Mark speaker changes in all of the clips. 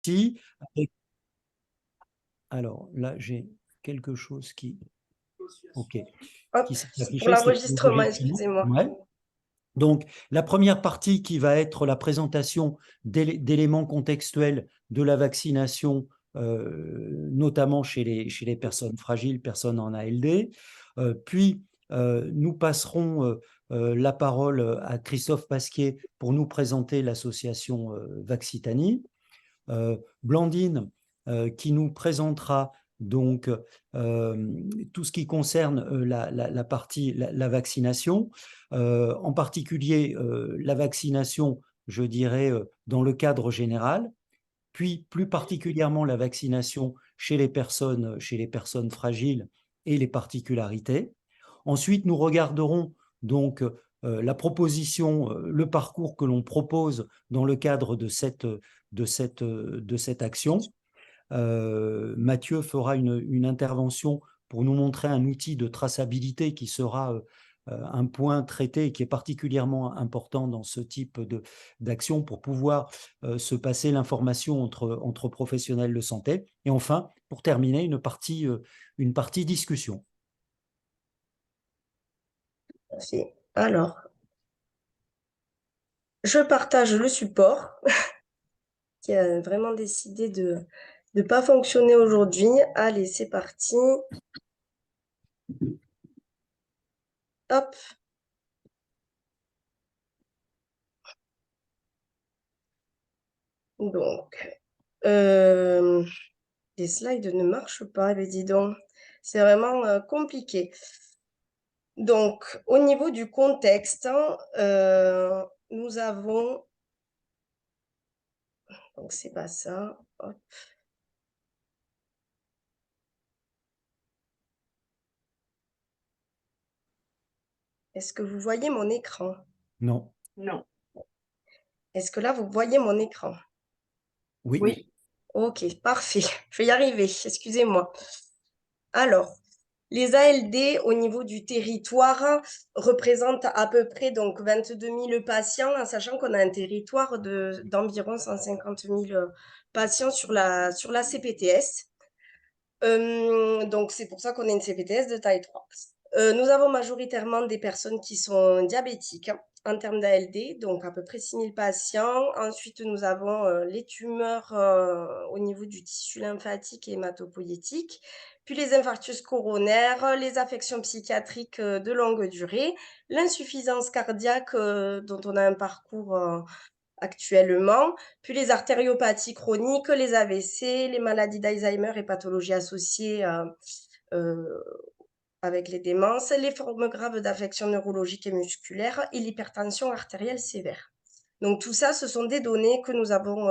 Speaker 1: avec- Alors là, j'ai quelque chose ok,
Speaker 2: Hop,
Speaker 1: qui s'est
Speaker 2: c'est pour
Speaker 1: affiché, c'est
Speaker 2: l'enregistrement,
Speaker 1: l'enregistrement.
Speaker 2: excusez-moi.
Speaker 1: Ouais. Donc, la première partie qui va être la présentation d'éléments contextuels de la vaccination, notamment chez les personnes fragiles, personnes en ALD. Puis, nous passerons la parole à Christophe Pasquier pour nous présenter l'association Vaccitanie. Blandine qui nous présentera donc tout ce qui concerne la partie la vaccination, en particulier la vaccination, je dirais, dans le cadre général, puis plus particulièrement la vaccination chez les personnes fragiles et les particularités. Ensuite, nous regarderons donc la proposition, le parcours que l'on propose dans le cadre de cette action. Mathieu fera une intervention pour nous montrer un outil de traçabilité qui sera un point traité et qui est particulièrement important dans ce type d'action pour pouvoir se passer l'information entre professionnels de santé. Et enfin, pour terminer, une partie discussion.
Speaker 2: Merci. Alors, je partage le support qui a vraiment décidé de ne pas fonctionner aujourd'hui. Allez, c'est parti. Hop. Donc, les slides ne marchent pas, mais dis donc. C'est vraiment compliqué. Donc, au niveau du contexte, nous avons... Donc, c'est pas ça. Hop. Est-ce que vous voyez mon écran?
Speaker 1: Non.
Speaker 3: Non.
Speaker 2: Est-ce que là, vous voyez mon écran?
Speaker 1: Oui.
Speaker 3: Oui.
Speaker 2: Ok, parfait. Je vais y arriver. Excusez-moi. Alors, les ALD au niveau du territoire représentent à peu près donc 22 000 patients, en sachant qu'on a un territoire d'environ 150 000 patients sur la CPTS. Donc, c'est pour ça qu'on a une CPTS de taille 3. Nous avons majoritairement des personnes qui sont diabétiques en termes d'ALD, donc à peu près 6 000 patients. Ensuite, nous avons les tumeurs au niveau du tissu lymphatique et hématopoïétique, puis les infarctus coronaires, les affections psychiatriques de longue durée, l'insuffisance cardiaque dont on a un parcours actuellement, puis les artériopathies chroniques, les AVC, les maladies d'Alzheimer et pathologies associées euh, avec les démences, les formes graves d'affections neurologiques et musculaires et l'hypertension artérielle sévère. Donc tout ça, ce sont des données que nous avons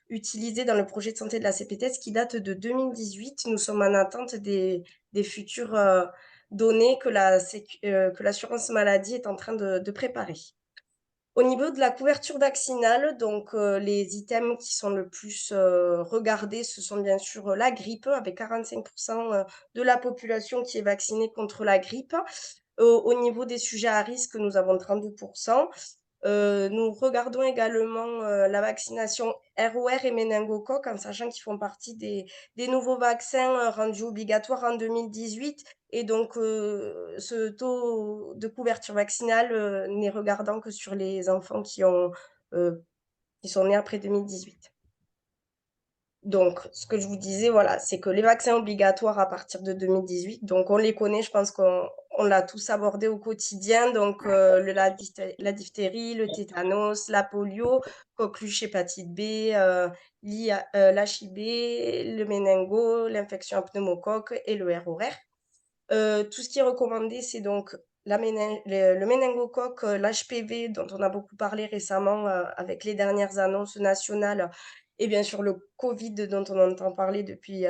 Speaker 2: utilisées dans le projet de santé de la CPTS qui date de 2018. Nous sommes en attente des futures données que l'assurance maladie est en train de préparer. Au niveau de la couverture vaccinale, donc les items qui sont le plus regardés, ce sont bien sûr la grippe, avec 45% de la population qui est vaccinée contre la grippe. Au niveau des sujets à risque, nous avons 32%. Nous regardons également la vaccination ROR et méningocoque, en sachant qu'ils font partie des nouveaux vaccins rendus obligatoires en 2018. Et donc, ce taux de couverture vaccinale n'est regardant que sur les enfants qui sont nés après 2018. Donc, ce que je vous disais, voilà, c'est que les vaccins obligatoires à partir de 2018, donc on les connaît, je pense qu'on l'a tous abordé au quotidien, donc la diphtérie, le tétanos, la polio, coqueluche, hépatite B, l'HIB, le méningo, l'infection à pneumocoque et le ROR. Tout ce qui est recommandé, c'est donc le méningocoque, l'HPV, dont on a beaucoup parlé récemment avec les dernières annonces nationales, et bien sûr le Covid, dont on entend parler depuis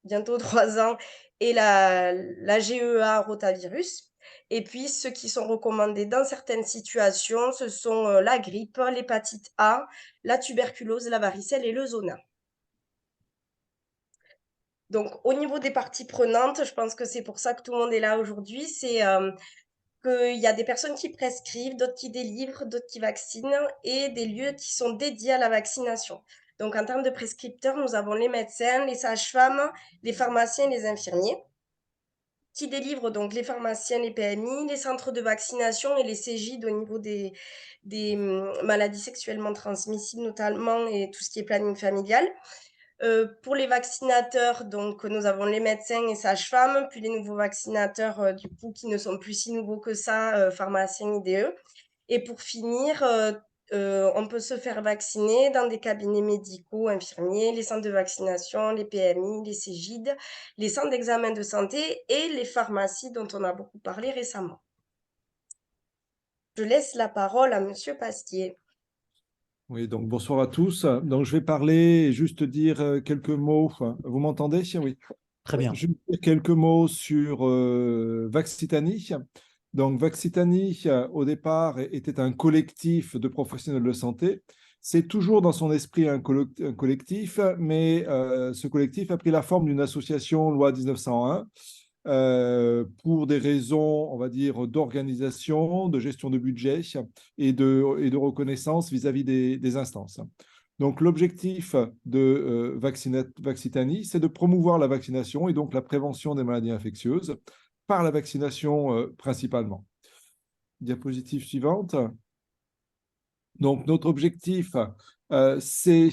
Speaker 2: bientôt 3 ans, et la GEA rotavirus. Et puis, ceux qui sont recommandés dans certaines situations, ce sont la grippe, l'hépatite A, la tuberculose, la varicelle et le zona. Donc, au niveau des parties prenantes, je pense que c'est pour ça que tout le monde est là aujourd'hui, c'est qu'il y a des personnes qui prescrivent, d'autres qui délivrent, d'autres qui vaccinent et des lieux qui sont dédiés à la vaccination. Donc en termes de prescripteurs, nous avons les médecins, les sages-femmes, les pharmaciens et les infirmiers qui délivrent donc les pharmaciens, les PMI, les centres de vaccination et les CGID au niveau des maladies sexuellement transmissibles notamment et tout ce qui est planning familial. Pour les vaccinateurs, donc nous avons les médecins et sages-femmes, puis les nouveaux vaccinateurs, du coup, qui ne sont plus si nouveaux que ça, pharmaciens, IDE. Et pour finir, on peut se faire vacciner dans des cabinets médicaux, infirmiers, les centres de vaccination, les PMI, les CGID, les centres d'examen de santé et les pharmacies dont on a beaucoup parlé récemment. Je laisse la parole à Monsieur Pasquier.
Speaker 3: Oui, donc bonsoir à tous. Donc je vais parler et juste dire quelques mots. Vous m'entendez? Oui.
Speaker 1: Très bien.
Speaker 3: Je vais dire quelques mots sur Vaccitanie. Donc Vaccitanie, au départ, était un collectif de professionnels de santé. C'est toujours dans son esprit un collectif, mais ce collectif a pris la forme d'une association loi 1901 pour des raisons, on va dire, d'organisation, de gestion de budget et de reconnaissance vis-à-vis des instances. Donc, l'objectif de Vaccitanie, c'est de promouvoir la vaccination et donc la prévention des maladies infectieuses par la vaccination principalement. Diapositive suivante. Donc, notre objectif, c'est,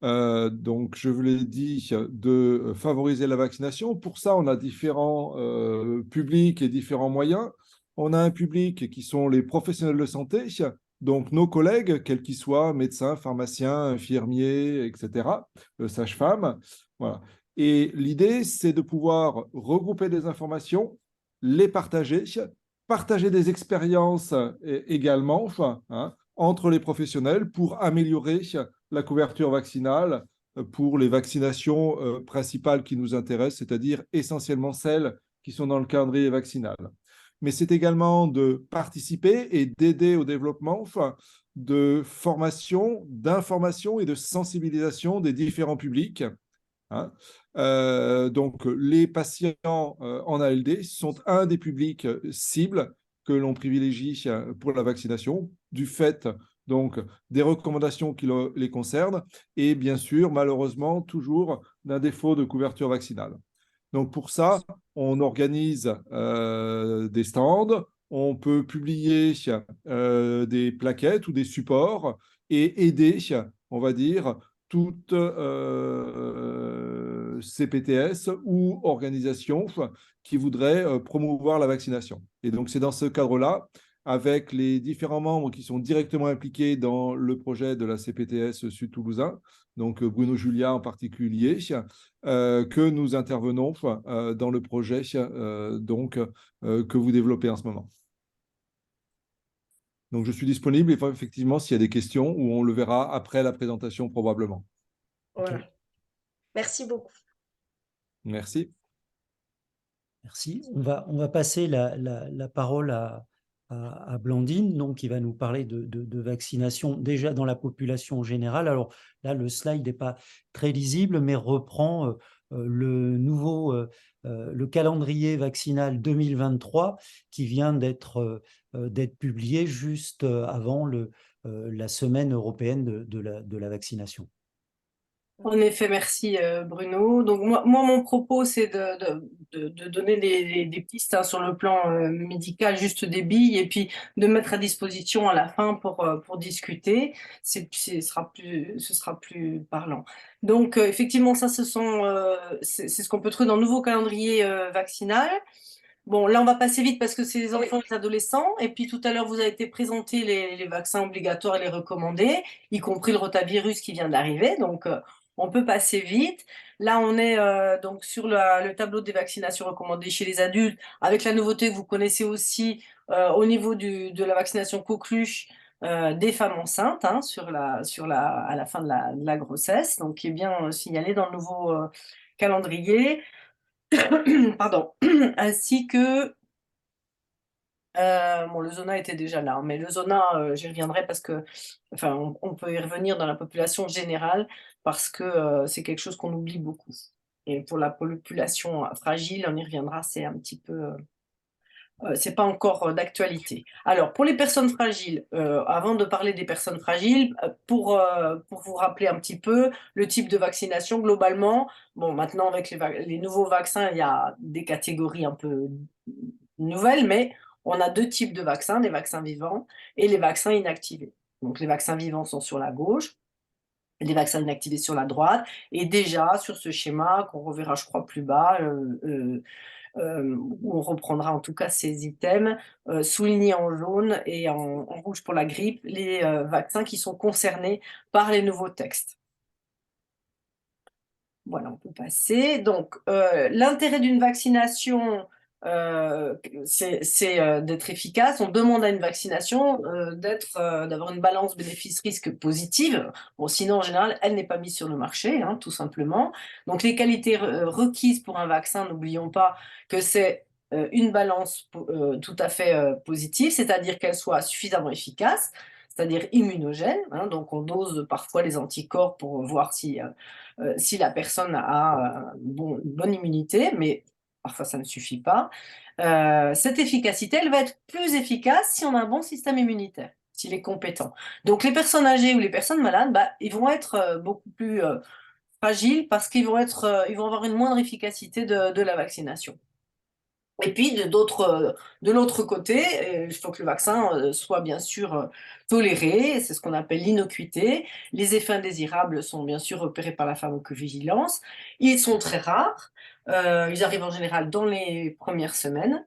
Speaker 3: donc, je vous l'ai dit, de favoriser la vaccination. Pour ça, on a différents publics et différents moyens. On a un public qui sont les professionnels de santé, donc nos collègues, quels qu'ils soient, médecins, pharmaciens, infirmiers, etc., sages-femmes. Voilà. Et l'idée, c'est de pouvoir regrouper des informations, les partager des expériences également, hein, entre les professionnels pour améliorer la couverture vaccinale pour les vaccinations principales qui nous intéressent, c'est-à-dire essentiellement celles qui sont dans le calendrier vaccinal. Mais c'est également de participer et d'aider au développement de formation, d'information et de sensibilisation des différents publics. Hein. Donc, les patients en ALD sont un des publics cibles que l'on privilégie pour la vaccination, du fait donc des recommandations qui les concernent et bien sûr, malheureusement, toujours d'un défaut de couverture vaccinale. Donc, pour ça, on organise des stands, on peut publier des plaquettes ou des supports et aider, on va dire, toutes CPTS ou organisations qui voudraient promouvoir la vaccination. Et donc, c'est dans ce cadre-là, avec les différents membres qui sont directement impliqués dans le projet de la CPTS Sud-Toulousain, donc Bruno Julia en particulier, que nous intervenons dans le projet que vous développez en ce moment. Donc, je suis disponible, effectivement, s'il y a des questions, ou on le verra après la présentation probablement.
Speaker 2: Voilà.
Speaker 1: Okay.
Speaker 2: Merci beaucoup.
Speaker 3: Merci.
Speaker 1: Merci. On va passer la parole à Blandine, donc, qui va nous parler de vaccination déjà dans la population générale. Alors là, le slide n'est pas très lisible, mais reprend le calendrier vaccinal 2023 qui vient d'être publié juste avant la semaine européenne de la vaccination.
Speaker 4: En effet, merci Bruno. Donc moi mon propos, c'est de donner des pistes hein, sur le plan médical, juste des billes, et puis de mettre à disposition à la fin pour discuter. Ce sera plus parlant. Donc effectivement, ça, c'est ce qu'on peut trouver dans le nouveau calendrier vaccinal. Bon, là, on va passer vite parce que c'est les enfants et les adolescents. Et puis, tout à l'heure, vous avez été présenté les vaccins obligatoires et les recommandés, y compris le rotavirus qui vient d'arriver. Donc, on peut passer vite. Là, on est donc sur le tableau des vaccinations recommandées chez les adultes, avec la nouveauté que vous connaissez aussi au niveau de la vaccination coqueluche des femmes enceintes hein, à la fin de la grossesse, donc qui est bien signalé dans le nouveau calendrier. Pardon, ainsi que bon, le zona était déjà là, mais le zona, j'y reviendrai parce que, enfin, on peut y revenir dans la population générale parce que c'est quelque chose qu'on oublie beaucoup. Et pour la population fragile, on y reviendra, c'est un petit peu c'est pas encore d'actualité. Alors, pour les personnes fragiles, avant de parler des personnes fragiles, pour vous rappeler un petit peu le type de vaccination, globalement, bon, maintenant avec les nouveaux vaccins, il y a des catégories un peu nouvelles, mais on a deux types de vaccins, les vaccins vivants et les vaccins inactivés. Donc, les vaccins vivants sont sur la gauche, les vaccins inactivés sur la droite, et déjà sur ce schéma qu'on reverra, je crois, plus bas, où on reprendra en tout cas ces items, soulignés en jaune et en rouge pour la grippe, les vaccins qui sont concernés par les nouveaux textes. Voilà, on peut passer. Donc, l'intérêt d'une vaccination, c'est d'être efficace. On demande à une vaccination d'avoir une balance bénéfice-risque positive. Bon, sinon, en général, elle n'est pas mise sur le marché, hein, tout simplement. Donc, les qualités requises pour un vaccin, n'oublions pas que c'est une balance tout à fait positive, c'est-à-dire qu'elle soit suffisamment efficace, c'est-à-dire immunogène, hein, donc on dose parfois les anticorps pour voir si la personne a une bonne immunité, mais parfois ça ne suffit pas. Cette efficacité, elle va être plus efficace si on a un bon système immunitaire, s'il est compétent. Donc les personnes âgées ou les personnes malades, bah, ils vont être beaucoup plus fragiles parce qu'ils ils vont avoir une moindre efficacité de la vaccination. Et puis de l'autre côté, il faut que le vaccin soit bien sûr toléré, c'est ce qu'on appelle l'innocuité. Les effets indésirables sont bien sûr repérés par la pharmacovigilance. Ils sont très rares, ils arrivent en général dans les premières semaines,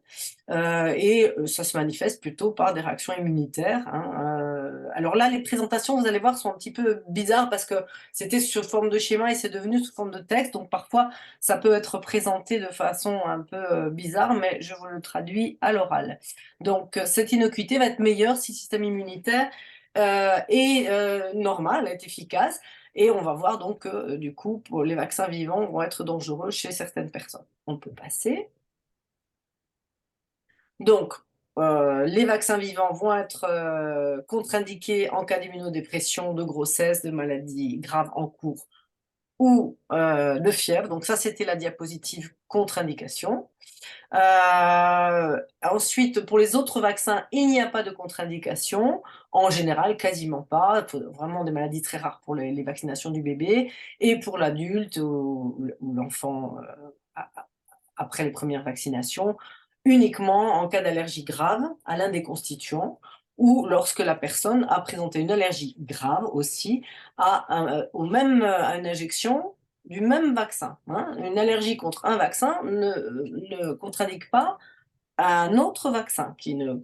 Speaker 4: et ça se manifeste plutôt par des réactions immunitaires, hein. Alors là, les présentations, vous allez voir, sont un petit peu bizarres parce que c'était sous forme de schéma et c'est devenu sous forme de texte, donc parfois ça peut être présenté de façon un peu bizarre, mais je vous le traduis à l'oral. Donc, cette innocuité va être meilleure si le système immunitaire est normal, est efficace, et on va voir donc que du coup, pour les vaccins vivants vont être dangereux chez certaines personnes. On peut passer. Donc, les vaccins vivants vont être contre-indiqués en cas d'immunodépression, de grossesse, de maladies graves en cours ou de fièvre. Donc ça, c'était la diapositive contre-indication. Ensuite, pour les autres vaccins, il n'y a pas de contre-indication. En général, quasiment pas. Vraiment des maladies très rares pour les vaccinations du bébé. Et pour l'adulte ou l'enfant après les premières vaccinations, uniquement en cas d'allergie grave à l'un des constituants ou lorsque la personne a présenté une allergie grave aussi à une injection du même vaccin, hein. Une allergie contre un vaccin ne contre-indique pas à un autre vaccin qui ne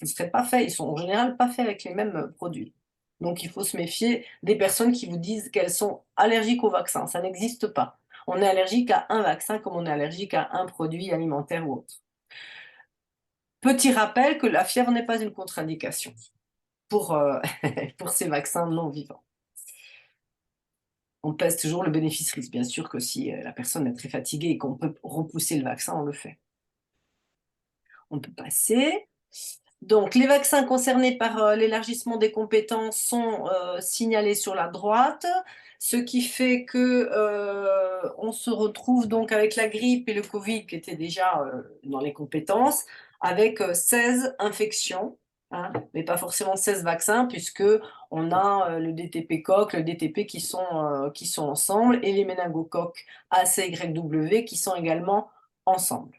Speaker 4: serait pas fait. Ils sont en général pas faits avec les mêmes produits. Donc il faut se méfier des personnes qui vous disent qu'elles sont allergiques au vaccin. Ça n'existe pas. On est allergique à un vaccin comme on est allergique à un produit alimentaire ou autre. Petit rappel que la fièvre n'est pas une contre-indication pour, pour ces vaccins non vivants. On pèse toujours le bénéfice-risque. Bien sûr que si la personne est très fatiguée et qu'on peut repousser le vaccin, on le fait. On peut passer. Donc, les vaccins concernés par l'élargissement des compétences sont signalés sur la droite, ce qui fait que on se retrouve donc avec la grippe et le Covid qui étaient déjà dans les compétences, avec 16 infections, hein, mais pas forcément 16 vaccins, puisque on a le DTP-coque, le DTP qui sont ensemble, et les méningocoques ACYW qui sont également ensemble.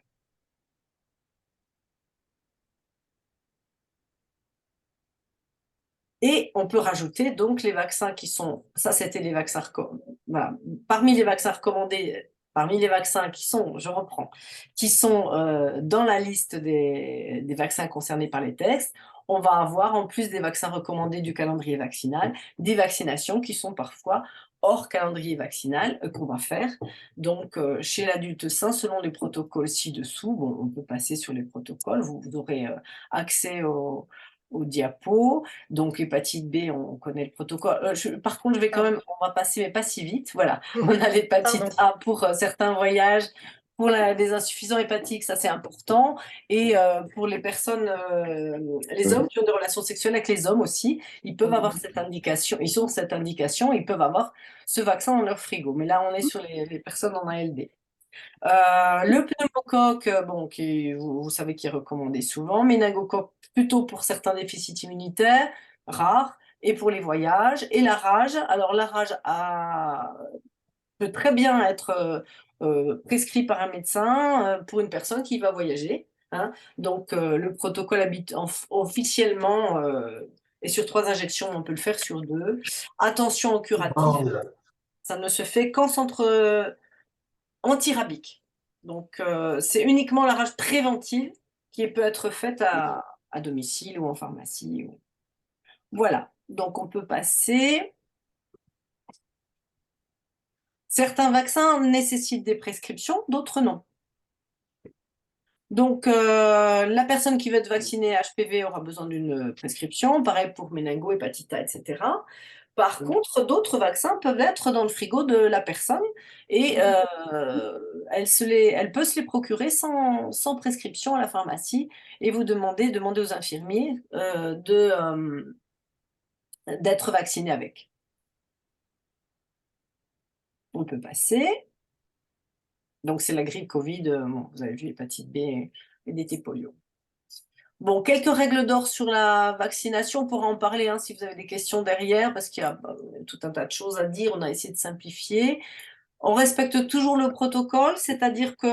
Speaker 4: Et on peut rajouter donc les vaccins qui sont, ça c'était les vaccins recommandés, voilà. Parmi les vaccins recommandés, parmi les vaccins qui sont, je reprends, qui sont dans la liste des vaccins concernés par les textes, on va avoir en plus des vaccins recommandés du calendrier vaccinal, des vaccinations qui sont parfois hors calendrier vaccinal qu'on va faire. Donc chez l'adulte sain, selon les protocoles ci-dessous, bon, on peut passer sur les protocoles, vous aurez accès aux diapos. Donc, hépatite B, on connaît le protocole. Par contre, je vais quand même, on va passer, mais pas si vite. Voilà, on a l'hépatite A pour certains voyages. Pour les insuffisants hépatiques, ça c'est important. Et pour les personnes, les hommes qui ont des relations sexuelles avec les hommes aussi, ils peuvent avoir cette indication, ils ont cette indication, ils peuvent avoir ce vaccin dans leur frigo. Mais là, on est sur les personnes en ALD. Le pneumocoque, bon, vous savez qu'il est recommandé souvent, méningocoque plutôt pour certains déficits immunitaires rares et pour les voyages. Et la rage, alors la rage peut très bien être prescrit par un médecin pour une personne qui va voyager, hein. Donc le protocole officiellement est sur 3 injections, on peut le faire sur 2. Attention au curatif, ça ne se fait qu'en centre antirabique. Donc, c'est uniquement la rage préventive qui peut être faite à domicile ou en pharmacie. Voilà, donc on peut passer. Certains vaccins nécessitent des prescriptions, d'autres non. Donc, la personne qui veut être vaccinée HPV aura besoin d'une prescription, pareil pour méningo, hépatite A, etc. Par contre, d'autres vaccins peuvent être dans le frigo de la personne et elle peut se les procurer sans prescription à la pharmacie et vous demandez aux infirmiers d'être vaccinés avec. On peut passer. Donc, c'est la grippe Covid, bon, vous avez vu, hépatite B et DT polio. Bon, quelques règles d'or sur la vaccination, on pourra en parler hein, si vous avez des questions derrière, parce qu'il y a tout un tas de choses à dire, on a essayé de simplifier. On respecte toujours le protocole, c'est-à-dire que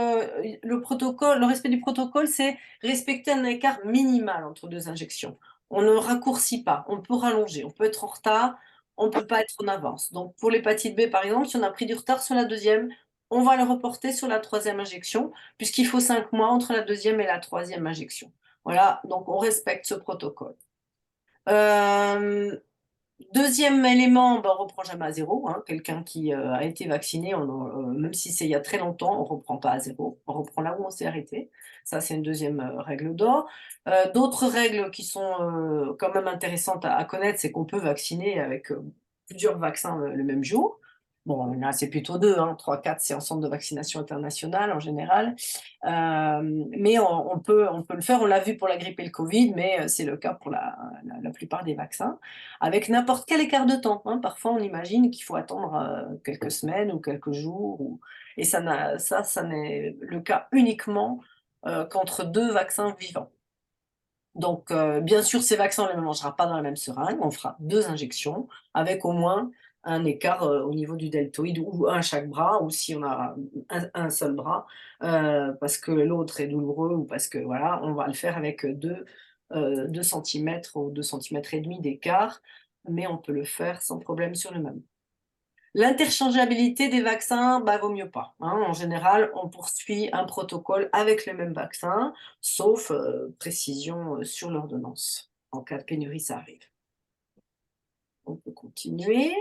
Speaker 4: le respect du protocole, c'est respecter un écart minimal entre 2 injections. On ne raccourcit pas, on peut rallonger, on peut être en retard, on ne peut pas être en avance. Donc pour l'hépatite B, par exemple, si on a pris du retard sur la 2e, on va le reporter sur la 3e injection, puisqu'il faut 5 mois entre la 2e et la 3e injection. Voilà, donc on respecte ce protocole. Deuxième élément, on ne reprend jamais à 0. Hein. Quelqu'un qui a été vacciné, même si c'est il y a très longtemps, on ne reprend pas à 0. On reprend là où on s'est arrêté. Ça, c'est une deuxième règle d'or. D'autres règles qui sont quand même intéressantes à connaître, c'est qu'on peut vacciner avec plusieurs vaccins le même jour. Bon, là, c'est plutôt 2, hein, 3, 4, c'est en centre de vaccination internationale en général. Mais on peut le faire, on l'a vu pour la grippe et le Covid, mais c'est le cas pour la plupart des vaccins, avec n'importe quel écart de temps. Hein. Parfois, on imagine qu'il faut attendre quelques semaines ou quelques jours, et ça n'est le cas uniquement qu'entre 2 vaccins vivants. Donc, bien sûr, ces vaccins, on ne les mangera pas dans la même seringue, on fera 2 injections, avec au moins un écart au niveau du deltoïde, ou un chaque bras, ou si on a un seul bras, parce que l'autre est douloureux, ou parce que, voilà, on va le faire avec 2 cm ou 2 cm et demi d'écart, mais on peut le faire sans problème sur le même. L'interchangeabilité des vaccins, vaut mieux pas. Hein. En général, on poursuit un protocole avec le même vaccin, sauf précision sur l'ordonnance. En cas de pénurie, ça arrive. On peut continuer.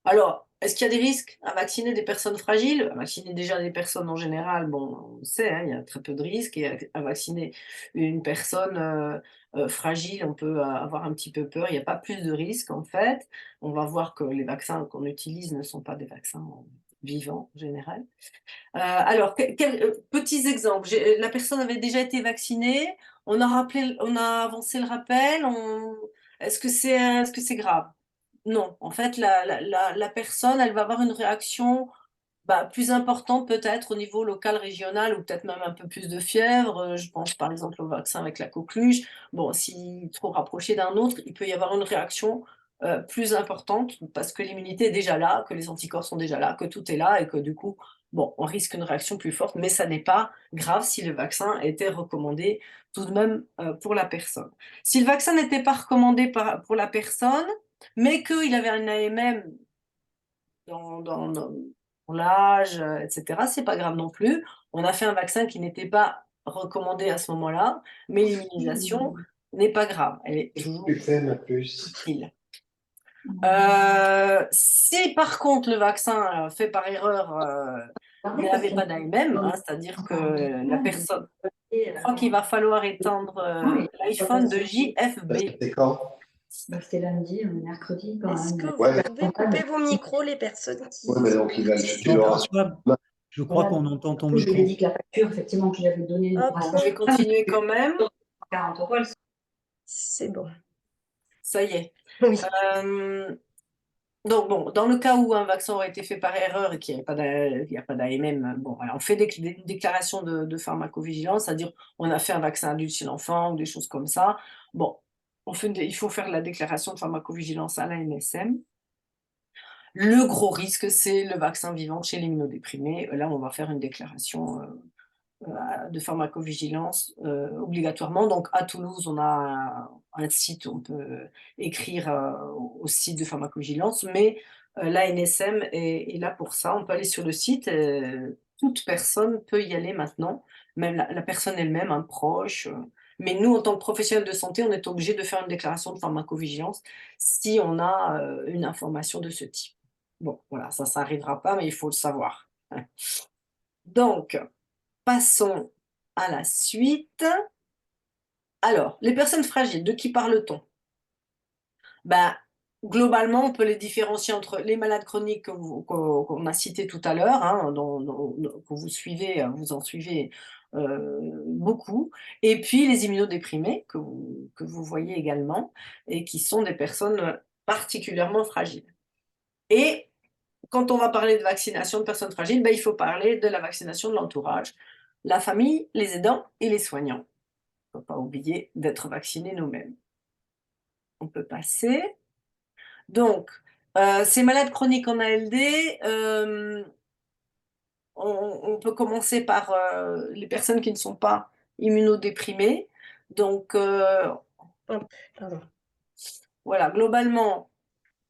Speaker 4: Alors, est-ce qu'il y a des risques à vacciner des personnes fragiles? À vacciner déjà des personnes en général, bon, on sait, hein, il y a très peu de risques. Et à vacciner une personne fragile, on peut avoir un petit peu peur. Il n'y a pas plus de risques, en fait. On va voir que les vaccins qu'on utilise ne sont pas des vaccins vivants, en général. Alors, petits exemples. La personne avait déjà été vaccinée. On a avancé le rappel. Est-ce que c'est grave? Non, en fait, la personne, elle va avoir une réaction plus importante peut-être au niveau local, régional, ou peut-être même un peu plus de fièvre. Je pense par exemple au vaccin avec la coqueluche. Bon, s'il est trop rapproché d'un autre, il peut y avoir une réaction plus importante parce que l'immunité est déjà là, que les anticorps sont déjà là, que tout est là et que du coup, bon, on risque une réaction plus forte, mais ça n'est pas grave si le vaccin était recommandé tout de même pour la personne. Si le vaccin n'était pas recommandé pour la personne, mais qu'il avait un AMM dans l'âge, etc., c'est pas grave non plus. On a fait un vaccin qui n'était pas recommandé à ce moment-là, mais l'immunisation n'est pas grave. Elle est toujours utile. Si par contre le vaccin fait par erreur n'avait pas d'AMM, hein, c'est-à-dire que la personne, je crois qu'il va falloir étendre l'iPhone de JFB.
Speaker 5: C'était quand?
Speaker 6: C'était lundi, on est mercredi.
Speaker 2: Est-ce que vous pouvez couper vos micros, les personnes qui...
Speaker 5: Ouais, mais donc il va tu l'auras sur-
Speaker 1: Je crois qu'on entend ton
Speaker 6: Je lui ai
Speaker 1: micro.
Speaker 6: dit que la facture, effectivement, que je lui avais donnée.
Speaker 4: Je vais continuer quand même.
Speaker 6: 40 €.
Speaker 2: C'est bon.
Speaker 4: Ça y est.
Speaker 2: Oui.
Speaker 4: Donc, bon, dans le cas où un vaccin aurait été fait par erreur et qu'il n'y a pas d'AMM, bon, alors on fait une déclaration de pharmacovigilance, c'est-à-dire on a fait un vaccin adulte chez l'enfant ou des choses comme ça. Bon, il faut faire la déclaration de pharmacovigilance à l'ANSM. Le gros risque, c'est le vaccin vivant chez l'immunodéprimé. Là, on va faire une déclaration de pharmacovigilance obligatoirement. Donc, à Toulouse, on a un site où on peut écrire au site de pharmacovigilance, mais l'ANSM est là pour ça. On peut aller sur le site, toute personne peut y aller maintenant, même la personne elle-même, un proche. Mais nous, en tant que professionnels de santé, on est obligé de faire une déclaration de pharmacovigilance si on a une information de ce type. Bon, voilà, ça n'arrivera pas, mais il faut le savoir. Donc, passons à la suite. Alors, les personnes fragiles, de qui parle-t-on? Ben, globalement, on peut les différencier entre les malades chroniques qu'on a cités tout à l'heure, hein, que vous suivez, vous en suivez beaucoup, et puis les immunodéprimés, que vous voyez également, et qui sont des personnes particulièrement fragiles. Et quand on va parler de vaccination de personnes fragiles, ben, il faut parler de la vaccination de l'entourage, la famille, les aidants et les soignants. Il ne faut pas oublier d'être vaccinés nous-mêmes. On peut passer. Donc, ces malades chroniques en ALD, on peut commencer par les personnes qui ne sont pas immunodéprimées. Donc,
Speaker 2: Pardon.
Speaker 4: voilà, globalement,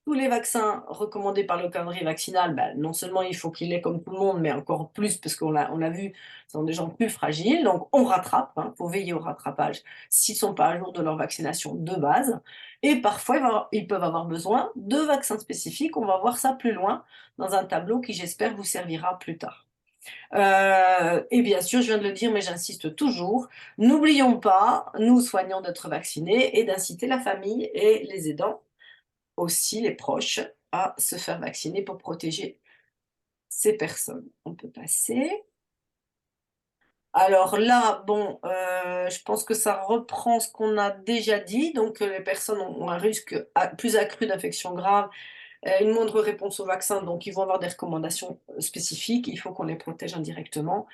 Speaker 4: tous les vaccins recommandés par le calendrier vaccinal, non seulement il faut qu'il l'ait comme tout le monde, mais encore plus parce on l'a vu, ce sont des gens plus fragiles. Donc on rattrape, il faut veiller au rattrapage s'ils ne sont pas à jour de leur vaccination de base. Et parfois, ils peuvent avoir besoin de vaccins spécifiques. On va voir ça plus loin dans un tableau qui, j'espère, vous servira plus tard. Et bien sûr, je viens de le dire, mais j'insiste toujours, n'oublions pas, nous soignants, d'être vaccinés et d'inciter la famille et les aidants, aussi les proches, à se faire vacciner pour protéger ces personnes. On peut passer. Alors là, bon, je pense que ça reprend ce qu'on a déjà dit. Donc, les personnes ont un risque plus accru d'infection grave, une moindre réponse au vaccin, donc ils vont avoir des recommandations spécifiques. Il faut qu'on les protège indirectement.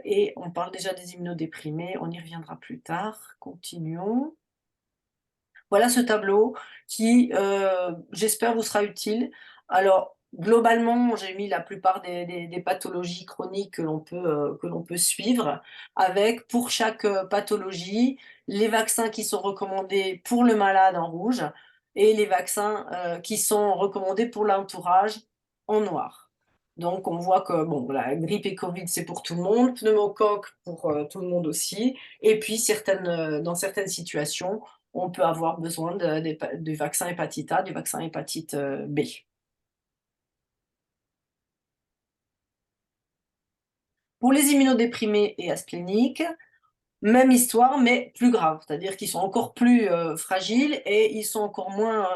Speaker 4: Et on parle déjà des immunodéprimés, on y reviendra plus tard. Continuons. Voilà ce tableau qui, j'espère, vous sera utile. Alors, globalement, j'ai mis la plupart des pathologies chroniques que l'on peut suivre, avec pour chaque pathologie, les vaccins qui sont recommandés pour le malade en rouge et les vaccins qui sont recommandés pour l'entourage en noir. Donc, on voit que bon, la grippe et Covid, c'est pour tout le monde, pneumocoque pour tout le monde aussi, et puis dans certaines situations, on peut avoir besoin du vaccin hépatite A, du vaccin hépatite B. Pour les immunodéprimés et aspléniques, même histoire, mais plus grave, c'est-à-dire qu'ils sont encore plus fragiles et ils sont encore moins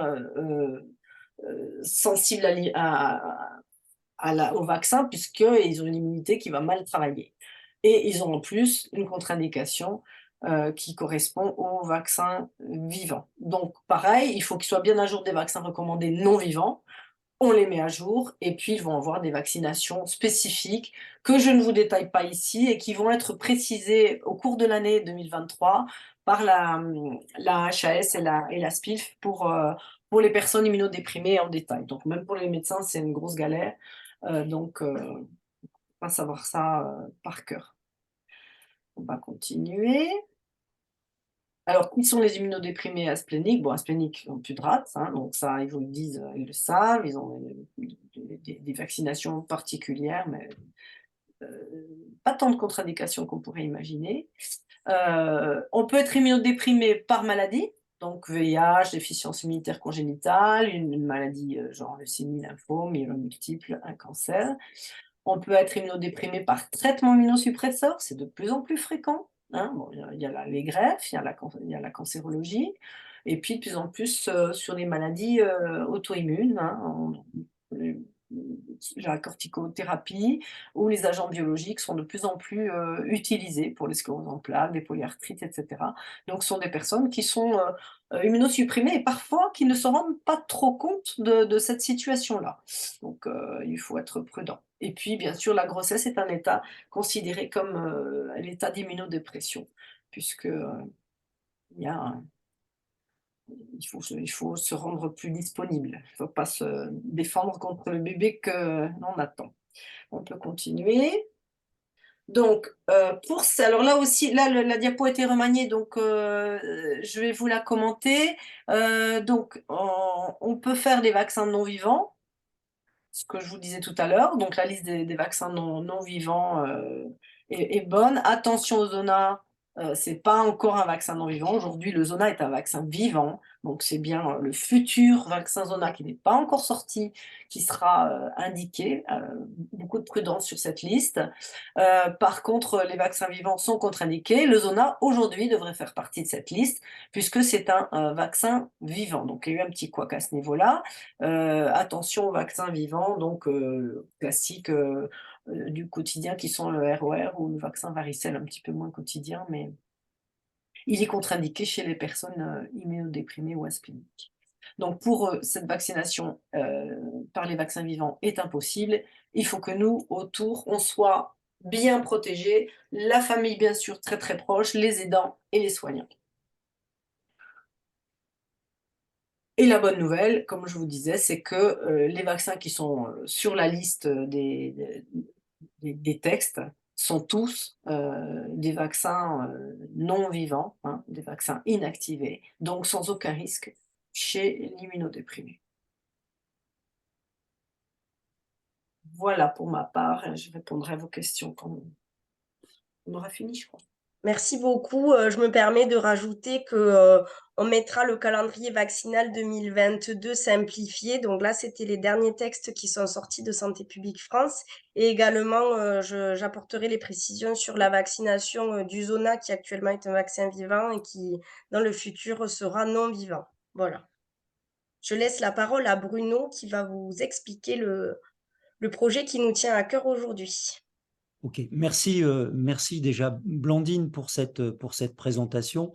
Speaker 4: sensibles au vaccin, puisqu'ils ont une immunité qui va mal travailler. Et ils ont en plus une contre-indication qui correspond au vaccin vivant. Donc pareil, il faut qu'ils soient bien à jour des vaccins recommandés non vivants. On les met à jour et puis ils vont avoir des vaccinations spécifiques que je ne vous détaille pas ici et qui vont être précisées au cours de l'année 2023 par la HAS et la SPILF pour les personnes immunodéprimées en détail. Donc même pour les médecins, c'est une grosse galère. Donc, on va savoir ça par cœur. On va continuer. Alors, qui sont les immunodéprimés aspléniques? Bon, aspléniques n'ont plus de rate, hein, donc ça, ils vous le disent, ils le savent, ils ont des vaccinations particulières, mais pas tant de contre-indications qu'on pourrait imaginer. On peut être immunodéprimé par maladie, donc VIH, déficience immunitaire congénitale, une maladie genre leucémie, lymphome, myélome multiple, un cancer. On peut être immunodéprimé par traitement immunosuppresseur, c'est de plus en plus fréquent. Hein. Bon, il y a les greffes, il y a la cancérologie, et puis de plus en plus sur les maladies auto-immunes. Hein, la corticothérapie ou les agents biologiques sont de plus en plus utilisés pour les scléroses en plaques, les polyarthrites, etc. Donc, ce sont des personnes qui sont immunosupprimées et parfois qui ne se rendent pas trop compte de cette situation-là. Donc, il faut être prudent. Et puis, bien sûr, la grossesse est un état considéré comme l'état d'immunodépression, puisque il y a il faut se rendre plus disponible. Il ne faut pas se défendre contre le bébé que l'on attend. On peut continuer. Donc, alors là aussi, là, la diapo a été remaniée, donc je vais vous la commenter. Donc, on peut faire des vaccins non vivants, ce que je vous disais tout à l'heure. Donc, la liste des vaccins non vivants est bonne. Attention au zona, c'est pas encore un vaccin non vivant. Aujourd'hui, le zona est un vaccin vivant. Donc, c'est bien le futur vaccin zona qui n'est pas encore sorti qui sera indiqué. Beaucoup de prudence sur cette liste. Par contre, les vaccins vivants sont contre-indiqués. Le zona, aujourd'hui, devrait faire partie de cette liste puisque c'est un vaccin vivant. Donc, il y a eu un petit couac à ce niveau-là. Attention aux vaccins vivants, donc classiques du quotidien qui sont le ROR ou le vaccin varicelle, un petit peu moins quotidien, mais il est contre-indiqué chez les personnes immunodéprimées ou aspéniques. Donc pour cette vaccination par les vaccins vivants est impossible. Il faut que nous, autour, on soit bien protégés, la famille bien sûr très très proche, les aidants et les soignants. Et la bonne nouvelle, comme je vous disais, c'est que les vaccins qui sont sur la liste des textes sont tous des vaccins non vivants, hein, des vaccins inactivés, donc sans aucun risque chez l'immunodéprimé. Voilà pour ma part, je répondrai à vos questions quand on aura fini, je crois.
Speaker 2: Merci beaucoup. Je me permets de rajouter que on mettra le calendrier vaccinal 2022 simplifié. Donc là, c'était les derniers textes qui sont sortis de Santé publique France. Et également, j'apporterai les précisions sur la vaccination du Zona, qui actuellement est un vaccin vivant et qui, dans le futur, sera non vivant. Voilà. Je laisse la parole à Bruno qui va vous expliquer le projet qui nous tient à cœur aujourd'hui.
Speaker 1: Ok, merci, merci déjà Blandine pour cette présentation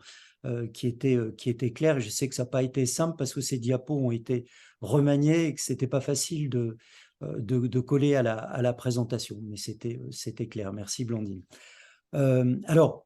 Speaker 1: qui était claire. Je sais que ça n'a pas été simple parce que ces diapos ont été remaniés et que c'était pas facile de coller à la présentation, mais c'était clair. Merci Blandine. Alors,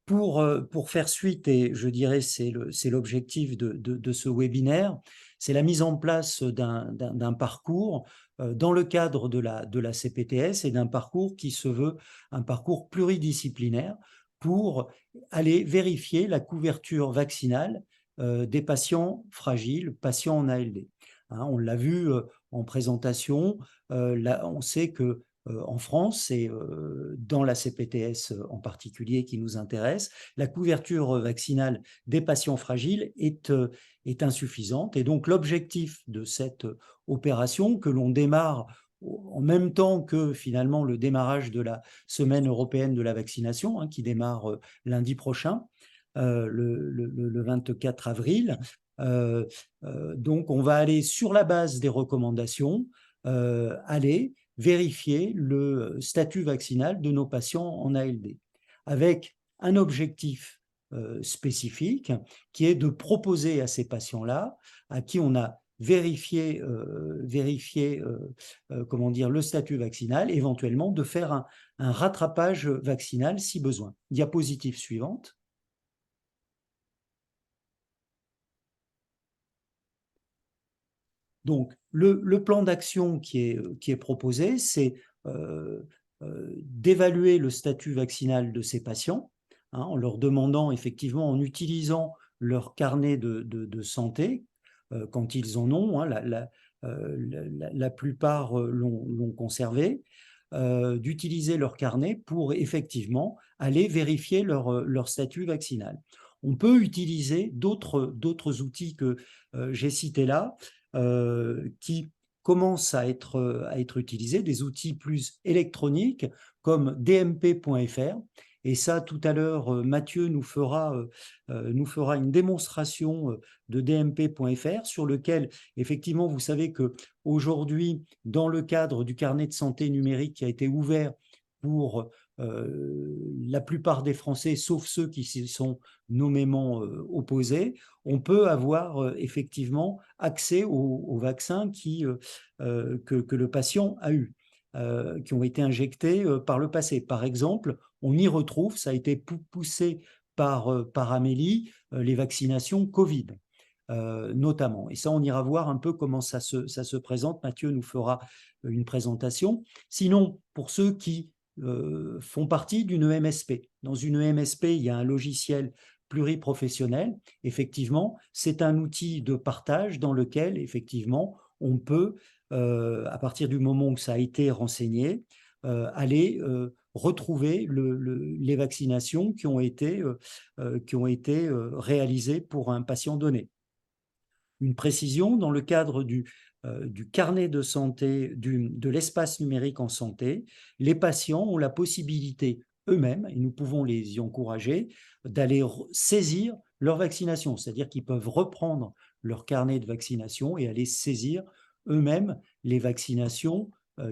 Speaker 1: pour faire suite, et je dirais c'est l'objectif de ce webinaire, c'est la mise en place d'un parcours dans le cadre de la CPTS et d'un parcours qui se veut un parcours pluridisciplinaire pour aller vérifier la couverture vaccinale des patients fragiles, patients en ALD. Hein, on l'a vu en présentation, on sait que en France et dans la CPTS en particulier qui nous intéresse, la couverture vaccinale des patients fragiles est insuffisante. Et donc l'objectif de cette opération que l'on démarre en même temps que finalement le démarrage de la semaine européenne de la vaccination, hein, qui démarre lundi prochain, le 24 avril. Donc on va aller sur la base des recommandations, aller vérifier le statut vaccinal de nos patients en ALD, avec un objectif spécifique qui est de proposer à ces patients-là, à qui on a vérifié comment dire, le statut vaccinal, éventuellement de faire un rattrapage vaccinal si besoin. Diapositive suivante. Donc, le plan d'action qui est proposé, c'est d'évaluer le statut vaccinal de ces patients, hein, en leur demandant effectivement, en utilisant leur carnet de santé, quand ils en ont, hein, la plupart l'ont conservé, d'utiliser leur carnet pour effectivement aller vérifier leur statut vaccinal. On peut utiliser d'autres outils que j'ai cités là, qui commencent à être utilisés, des outils plus électroniques comme dmp.fr Et ça, tout à l'heure, Mathieu nous fera une démonstration de dmp.fr sur lequel, effectivement, vous savez qu'aujourd'hui, dans le cadre du carnet de santé numérique qui a été ouvert pour la plupart des Français, sauf ceux qui s'y sont nommément opposés, on peut avoir effectivement accès aux vaccins que le patient a eu, qui ont été injectés par le passé. Par exemple, on y retrouve, ça a été poussé par Amélie, les vaccinations Covid. Notamment. Et ça, on ira voir un peu comment ça se présente. Mathieu nous fera une présentation. Sinon, pour ceux qui font partie d'une EMSP, dans une EMSP, il y a un logiciel pluriprofessionnel. Effectivement, c'est un outil de partage dans lequel, effectivement, on peut, à partir du moment où ça a été renseigné, aller retrouver les vaccinations qui ont été réalisées pour un patient donné. Une précision, dans le cadre du carnet de santé, de l'espace numérique en santé, les patients ont la possibilité eux-mêmes, et nous pouvons les y encourager, d'aller saisir leur vaccination, c'est-à-dire qu'ils peuvent reprendre leur carnet de vaccination et aller saisir eux-mêmes les vaccinations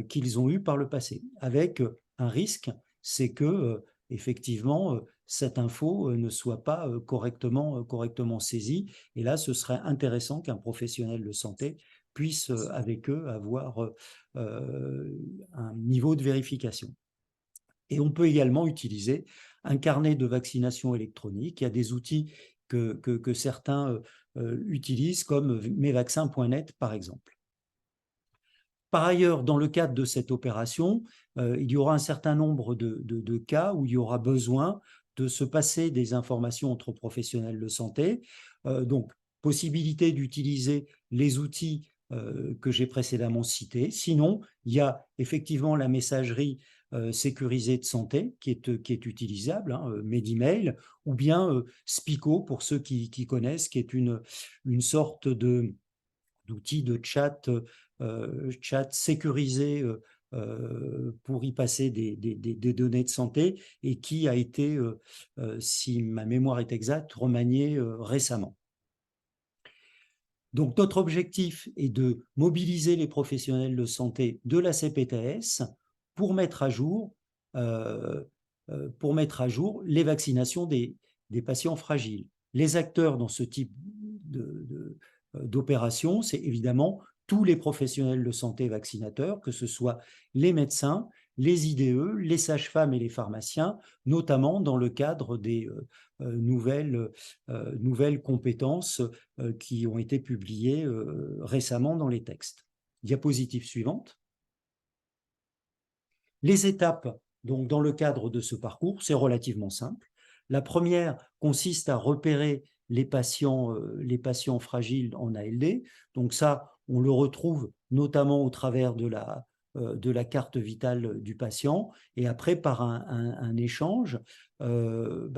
Speaker 1: qu'ils ont eues par le passé, avec un risque, c'est que effectivement, cette info ne soit pas correctement saisie. Et là, ce serait intéressant qu'un professionnel de santé puisse, avec eux, avoir un niveau de vérification. Et on peut également utiliser un carnet de vaccination électronique. Il y a des outils que certains utilisent, comme mesvaccins.net, par exemple. Par ailleurs, dans le cadre de cette opération, il y aura un certain nombre de cas où il y aura besoin de se passer des informations entre professionnels de santé. Donc, possibilité d'utiliser les outils que j'ai précédemment cités. Sinon, il y a effectivement la messagerie sécurisée de santé qui est utilisable, Medimail, ou bien Spico, pour ceux qui connaissent, qui est une sorte d'outil de chat sécurisé pour y passer des données de santé et qui a été, si ma mémoire est exacte, remanié récemment. Donc notre objectif est de mobiliser les professionnels de santé de la CPTS pour mettre à jour les vaccinations des patients fragiles. Les acteurs dans ce type d'opération, c'est évidemment tous les professionnels de santé vaccinateurs, que ce soit les médecins, les IDE, les sages-femmes et les pharmaciens, notamment dans le cadre des nouvelles compétences qui ont été publiées récemment dans les textes. Diapositive suivante. Les étapes, donc, dans le cadre de ce parcours, c'est relativement simple. La première consiste à repérer les patients fragiles en ALD. Donc ça, on le retrouve notamment au travers de la carte vitale du patient. Et après, par un échange,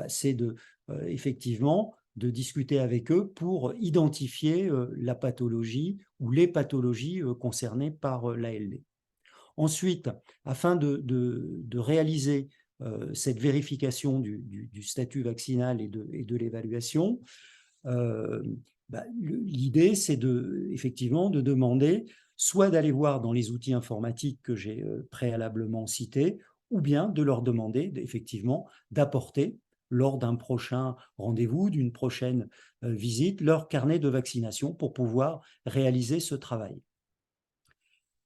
Speaker 1: c'est effectivement de discuter avec eux pour identifier la pathologie ou les pathologies concernées par l'ALD. Ensuite, afin de réaliser cette vérification du statut vaccinal et de l'évaluation, l'idée, c'est effectivement de demander soit d'aller voir dans les outils informatiques que j'ai préalablement cités, ou bien de leur demander effectivement d'apporter, lors d'un prochain rendez-vous, d'une prochaine visite, leur carnet de vaccination pour pouvoir réaliser ce travail.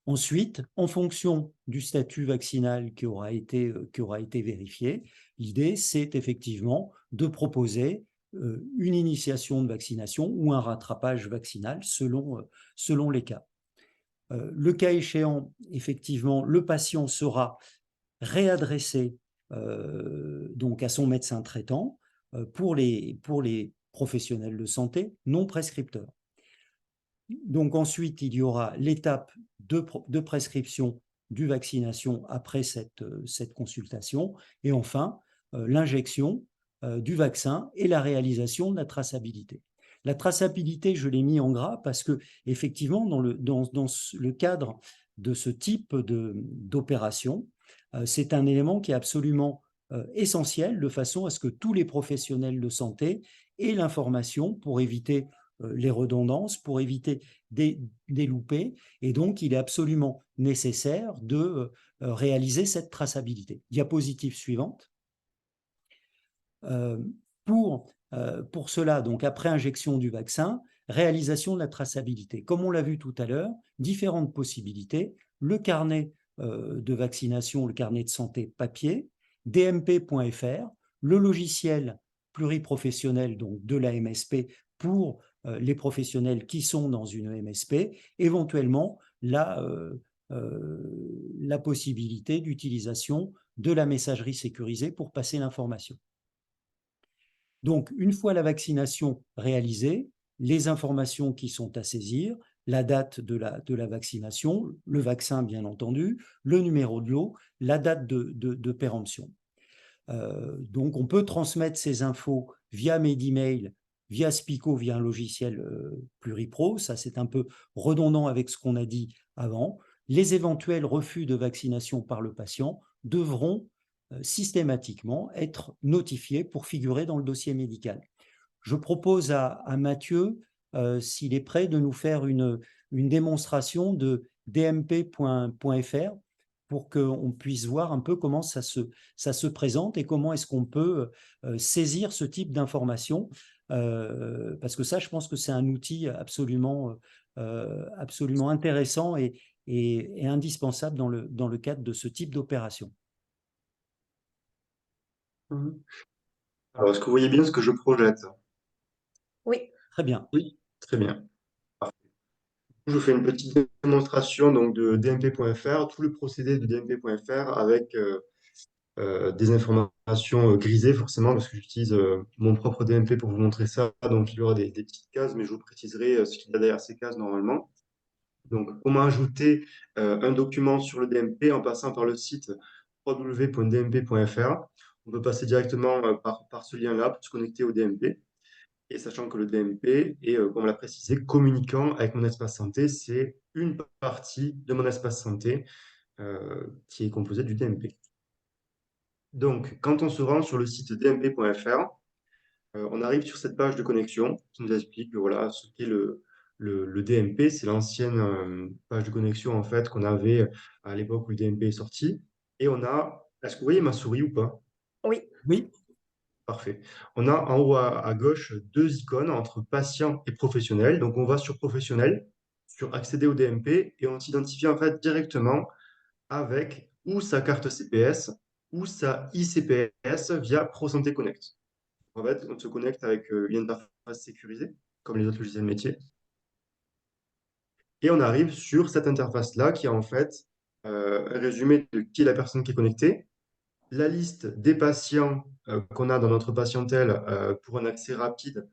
Speaker 1: Ensuite, en fonction du statut vaccinal qui aura été vérifié, l'idée, c'est effectivement de proposer une initiation de vaccination ou un rattrapage vaccinal selon les cas. Le cas échéant, effectivement, le patient sera réadressé donc à son médecin traitant pour les professionnels de santé non prescripteurs. Donc ensuite, il y aura l'étape de prescription du vaccination après cette consultation et enfin l'injection du vaccin et la réalisation de la traçabilité. La traçabilité, je l'ai mis en gras parce que effectivement, dans le cadre de ce type d'opération, c'est un élément qui est absolument essentielle de façon à ce que tous les professionnels de santé aient l'information pour éviter les redondances, pour éviter des loupés. Et donc, il est absolument nécessaire de réaliser cette traçabilité. Diapositive suivante. Pour cela, donc après injection du vaccin, réalisation de la traçabilité. Comme on l'a vu tout à l'heure, différentes possibilités. Le carnet de vaccination, le carnet de santé papier, dmp.fr, le logiciel pluriprofessionnel donc de la MSP pour les professionnels qui sont dans une MSP, éventuellement la possibilité d'utilisation de la messagerie sécurisée pour passer l'information. Donc, une fois la vaccination réalisée, les informations qui sont à saisir, la date de la vaccination, le vaccin bien entendu, le numéro de lot, la date de péremption. Donc, on peut transmettre ces infos via Medimail, via Spico, via un logiciel Pluripro. Ça, c'est un peu redondant avec ce qu'on a dit avant. Les éventuels refus de vaccination par le patient devront systématiquement être notifiés pour figurer dans le dossier médical. Je propose à Mathieu, s'il est prêt, de nous faire une démonstration de dmp.fr pour qu'on puisse voir un peu comment ça se présente et comment est-ce qu'on peut saisir ce type d'informations. Parce que ça, je pense que c'est un outil absolument intéressant et indispensable dans le cadre de ce type d'opération.
Speaker 5: Alors, est-ce que vous voyez bien ce que je projette?
Speaker 2: Oui.
Speaker 1: Très bien.
Speaker 5: Oui, très bien. Parfait. Je vous fais une petite démonstration donc, de dmp.fr, tout le procédé de dmp.fr avec des informations grisées forcément parce que j'utilise mon propre DMP pour vous montrer ça. Donc, il y aura des petites cases, mais je vous préciserai ce qu'il y a derrière ces cases normalement. Donc, comment ajouter un document sur le DMP en passant par le site www.dmp.fr. On peut passer directement par ce lien-là pour se connecter au DMP. Et sachant que le DMP est, comme on l'a précisé, communiquant avec mon espace santé, c'est une partie de mon espace santé qui est composée du DMP. Donc, quand on se rend sur le site dmp.fr, on arrive sur cette page de connexion qui nous explique voilà, ce qu'est le DMP. C'est l'ancienne page de connexion en fait, qu'on avait à l'époque où le DMP est sorti. Et on a, est-ce que vous voyez ma souris ou pas?
Speaker 2: Oui.
Speaker 1: Oui.
Speaker 5: Parfait. On a en haut à gauche deux icônes entre patient et professionnel. Donc, on va sur professionnel, sur accéder au DMP et on s'identifie en fait directement avec ou sa carte CPS ou sa ICPS via ProSanté Connect. En fait, on se connecte avec une interface sécurisée, comme les autres logiciels métiers. Et on arrive sur cette interface-là qui est en fait un résumé de qui est la personne qui est connectée, la liste des patients qu'on a dans notre patientèle pour un accès rapide,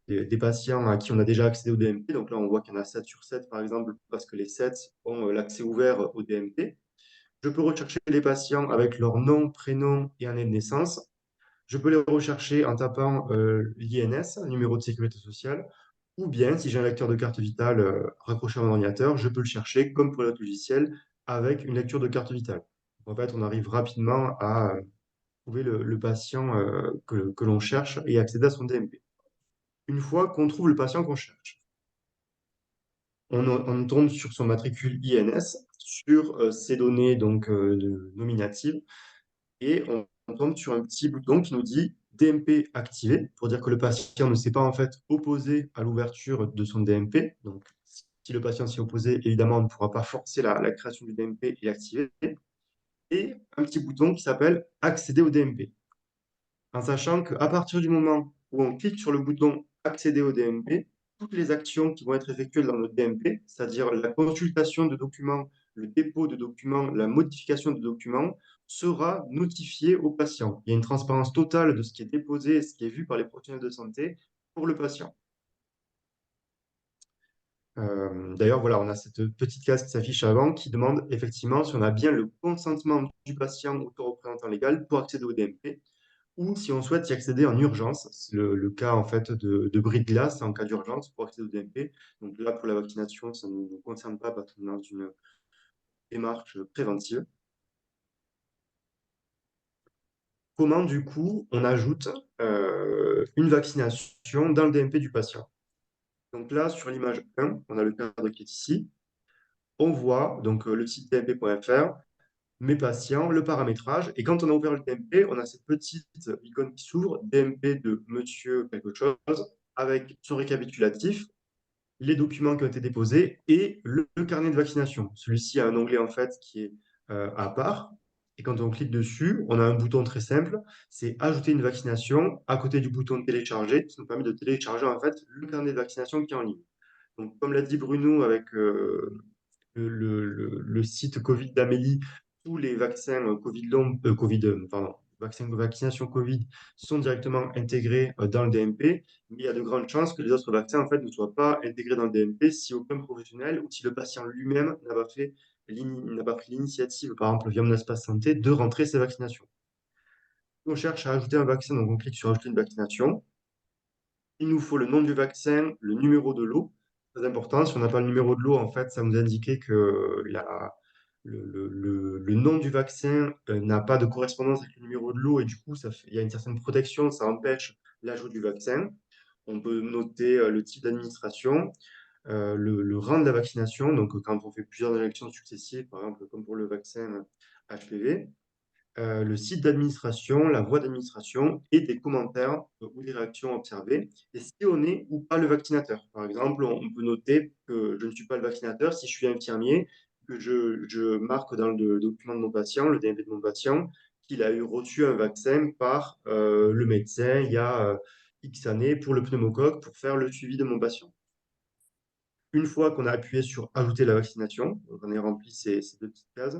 Speaker 5: des patients à qui on a déjà accédé au DMP. Donc là, on voit qu'il y en a 7 sur 7, par exemple, parce que les 7 ont l'accès ouvert au DMP. Je peux rechercher les patients avec leur nom, prénom et année de naissance. Je peux les rechercher en tapant l'INS, numéro de sécurité sociale, ou bien, si j'ai un lecteur de carte vitale raccroché à mon ordinateur, je peux le chercher, comme pour l'autre logiciel, avec une lecture de carte vitale. En fait, on arrive rapidement à trouver le patient que l'on cherche et accéder à son DMP. Une fois qu'on trouve le patient qu'on cherche, on tombe sur son matricule INS, sur ses données donc, nominatives, et on tombe sur un petit bouton qui nous dit DMP activé, pour dire que le patient ne s'est pas en fait opposé à l'ouverture de son DMP. Donc, si le patient s'y opposait, évidemment, on ne pourra pas forcer la création du DMP et l'activer. Et un petit bouton qui s'appelle accéder au DMP. En sachant qu'à partir du moment où on clique sur le bouton accéder au DMP, toutes les actions qui vont être effectuées dans notre DMP, c'est-à-dire la consultation de documents, le dépôt de documents, la modification de documents, sera notifiée au patient. Il y a une transparence totale de ce qui est déposé et ce qui est vu par les professionnels de santé pour le patient. D'ailleurs, voilà, on a cette petite case qui s'affiche avant qui demande effectivement si on a bien le consentement du patient ou de représentant légal pour accéder au DMP ou si on souhaite y accéder en urgence. C'est le cas en fait de bris de glace en cas d'urgence pour accéder au DMP. Donc là, pour la vaccination, ça ne nous concerne pas parce qu'on est dans une démarche préventive. comment du coup on ajoute une vaccination dans le DMP du patient. Donc là, sur l'image 1, on a le cadre qui est ici. On voit donc le site dmp.fr, mes patients, le paramétrage. Et quand on a ouvert le DMP, on a cette petite icône qui s'ouvre, DMP de monsieur quelque chose, avec son récapitulatif, les documents qui ont été déposés et le carnet de vaccination. Celui-ci a un onglet en fait qui est à part. Et quand on clique dessus, on a un bouton très simple, c'est ajouter une vaccination à côté du bouton télécharger, qui nous permet de télécharger en fait le carnet de vaccination qui est en ligne. Donc, comme l'a dit Bruno avec le site Covid d'Amélie, tous les vaccins vaccins de vaccination Covid sont directement intégrés dans le DMP, mais il y a de grandes chances que les autres vaccins en fait, ne soient pas intégrés dans le DMP si aucun professionnel ou si le patient lui-même n'a pas pris l'initiative, par exemple via mon espace santé, de rentrer ses vaccinations. On cherche à ajouter un vaccin, donc on clique sur ajouter une vaccination. Il nous faut le nom du vaccin, le numéro de lot. Très important, si on n'a pas le numéro de lot, en fait, ça nous indiquait que le nom du vaccin n'a pas de correspondance avec le numéro de lot et du coup, il y a une certaine protection, ça empêche l'ajout du vaccin. On peut noter le type d'administration, le rang de la vaccination, donc quand on fait plusieurs injections successives, par exemple comme pour le vaccin HPV, le site d'administration, la voie d'administration et des commentaires ou des réactions observées. Et si on est ou pas le vaccinateur. Par exemple, on peut noter que je ne suis pas le vaccinateur si je suis infirmier, que je marque dans le document de mon patient, le DMP de mon patient, qu'il a reçu un vaccin par le médecin il y a X années pour le pneumocoque pour faire le suivi de mon patient. Une fois qu'on a appuyé sur ajouter la vaccination, donc on a rempli ces deux petites cases,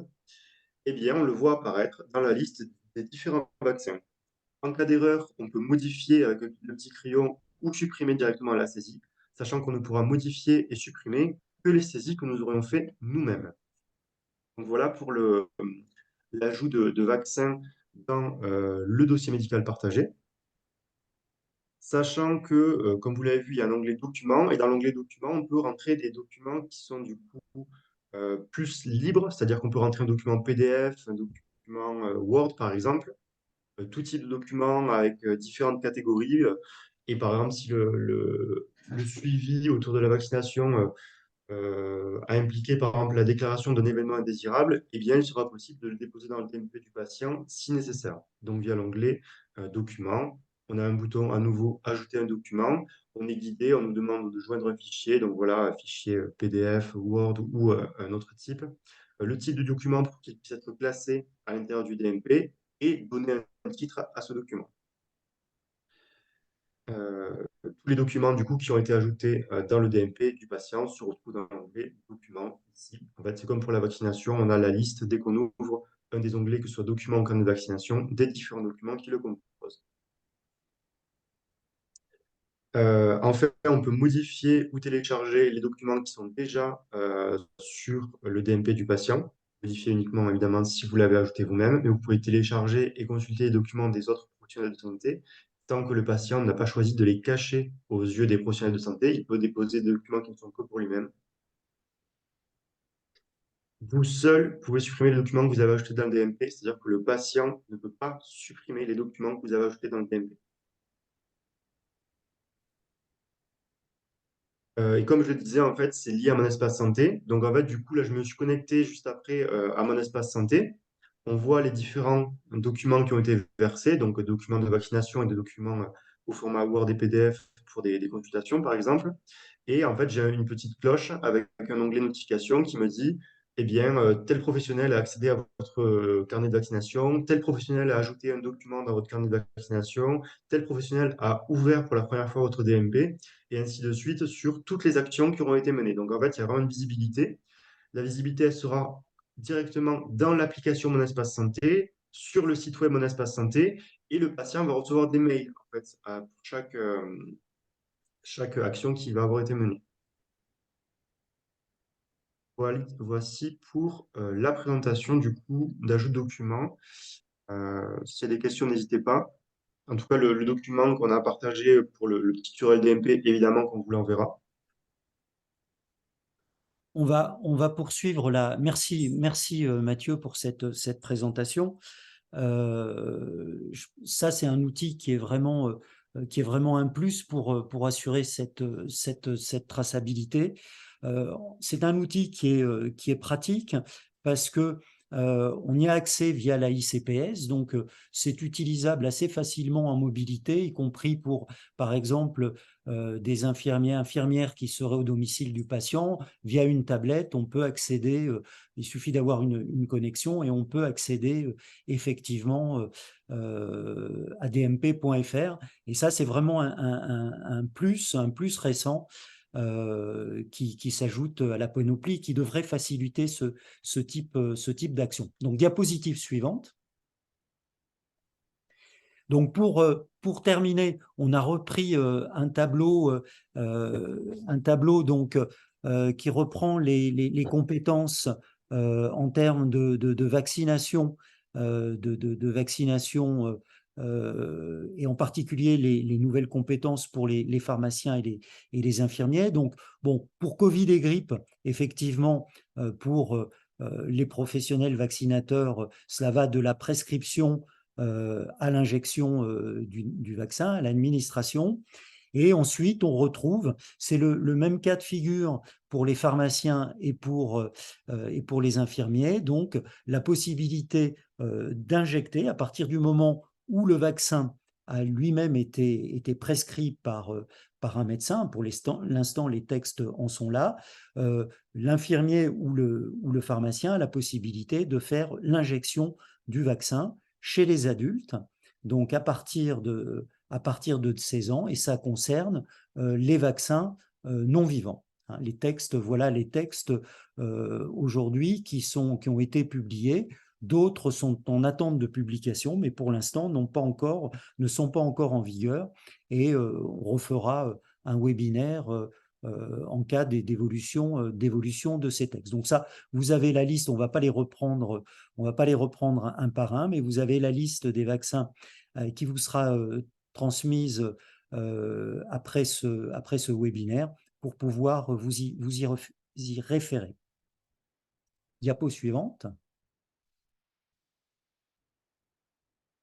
Speaker 5: eh bien, on le voit apparaître dans la liste des différents vaccins. En cas d'erreur, on peut modifier avec le petit crayon ou supprimer directement la saisie, sachant qu'on ne pourra modifier et supprimer que les saisies que nous aurions fait nous-mêmes. Donc voilà pour l'ajout de vaccins dans le dossier médical partagé. Sachant que, comme vous l'avez vu, il y a un onglet documents, et dans l'onglet documents, on peut rentrer des documents qui sont du coup plus libres, c'est-à-dire qu'on peut rentrer un document PDF, un document Word par exemple, tout type de document avec différentes catégories. Et par exemple, si le suivi autour de la vaccination a impliqué par exemple la déclaration d'un événement indésirable, eh bien, il sera possible de le déposer dans le DMP du patient si nécessaire. Donc via l'onglet Documents, on a un bouton à nouveau Ajouter un document. On est guidé, on nous demande de joindre un fichier, donc voilà, un fichier PDF, Word ou un autre type. Le type de document pour qu'il puisse être classé à l'intérieur du DMP et donner un titre à ce document. Tous les documents du coup qui ont été ajoutés dans le DMP du patient se retrouvent dans l'onglet documents ici. En fait, c'est comme pour la vaccination, on a la liste dès qu'on ouvre un des onglets, que ce soit document ou carnet de vaccination, des différents documents qui le composent. En fait, on peut modifier ou télécharger les documents qui sont déjà sur le DMP du patient. Modifier uniquement, évidemment, si vous l'avez ajouté vous-même, mais vous pouvez télécharger et consulter les documents des autres professionnels de santé. Tant que le patient n'a pas choisi de les cacher aux yeux des professionnels de santé, il peut déposer des documents qui ne sont que pour lui-même. Vous seul pouvez supprimer les documents que vous avez ajoutés dans le DMP, c'est-à-dire que le patient ne peut pas supprimer les documents que vous avez ajoutés dans le DMP. Et comme je le disais, en fait, c'est lié à mon espace santé. Donc, en fait, du coup, là, je me suis connecté juste après à mon espace santé. On voit les différents documents qui ont été versés, donc documents de vaccination et des documents au format Word et PDF pour des consultations, par exemple. Et en fait, j'ai une petite cloche avec un onglet notification qui me dit, eh bien, tel professionnel a accédé à votre carnet de vaccination, tel professionnel a ajouté un document dans votre carnet de vaccination, tel professionnel a ouvert pour la première fois votre DMP, et ainsi de suite sur toutes les actions qui auront été menées. Donc, en fait, il y a vraiment une visibilité. La visibilité, elle sera directement dans l'application Mon Espace Santé, sur le site web Mon Espace Santé, et le patient va recevoir des mails en fait, pour chaque action qui va avoir été menée. Voici pour la présentation du coup d'ajout de documents. S'il y a des questions, n'hésitez pas. En tout cas, le document qu'on a partagé pour le petit tutoriel DMP, évidemment qu'on vous l'enverra.
Speaker 1: On va poursuivre là. Merci Mathieu pour cette présentation. Ça, c'est un outil qui est vraiment un plus pour assurer cette traçabilité. C'est un outil qui est pratique parce que on y a accès via la ICPS, donc c'est utilisable assez facilement en mobilité, y compris pour, par exemple, des infirmières qui seraient au domicile du patient. Via une tablette, on peut accéder, il suffit d'avoir une connexion et on peut accéder effectivement à dmp.fr. Et ça, c'est vraiment un plus récent qui s'ajoute à la panoplie, qui devrait faciliter ce type d'action. Donc, diapositive suivante. Donc, pour terminer, on a repris un tableau donc, qui reprend les compétences en termes de vaccination, et en particulier les nouvelles compétences pour les pharmaciens et les infirmiers. Donc, bon, pour Covid et grippe, effectivement, pour les professionnels vaccinateurs, cela va de la prescription à l'injection du vaccin, à l'administration. Et ensuite, on retrouve, c'est le même cas de figure pour les pharmaciens et pour les infirmiers, donc la possibilité d'injecter à partir du moment où le vaccin a lui-même été prescrit par un médecin. Pour l'instant, les textes en sont là. L'infirmier ou le pharmacien a la possibilité de faire l'injection du vaccin chez les adultes, donc à partir de 16 ans, et ça concerne les vaccins non vivants. Les textes, voilà les textes aujourd'hui qui ont été publiés. D'autres sont en attente de publication, mais pour l'instant ne sont pas encore en vigueur. Et on refera un webinaire en cas d'évolution de ces textes. Donc ça, vous avez la liste, on ne va pas les reprendre un par un, mais vous avez la liste des vaccins qui vous sera transmise après ce webinaire pour pouvoir vous y référer. Diapo suivante.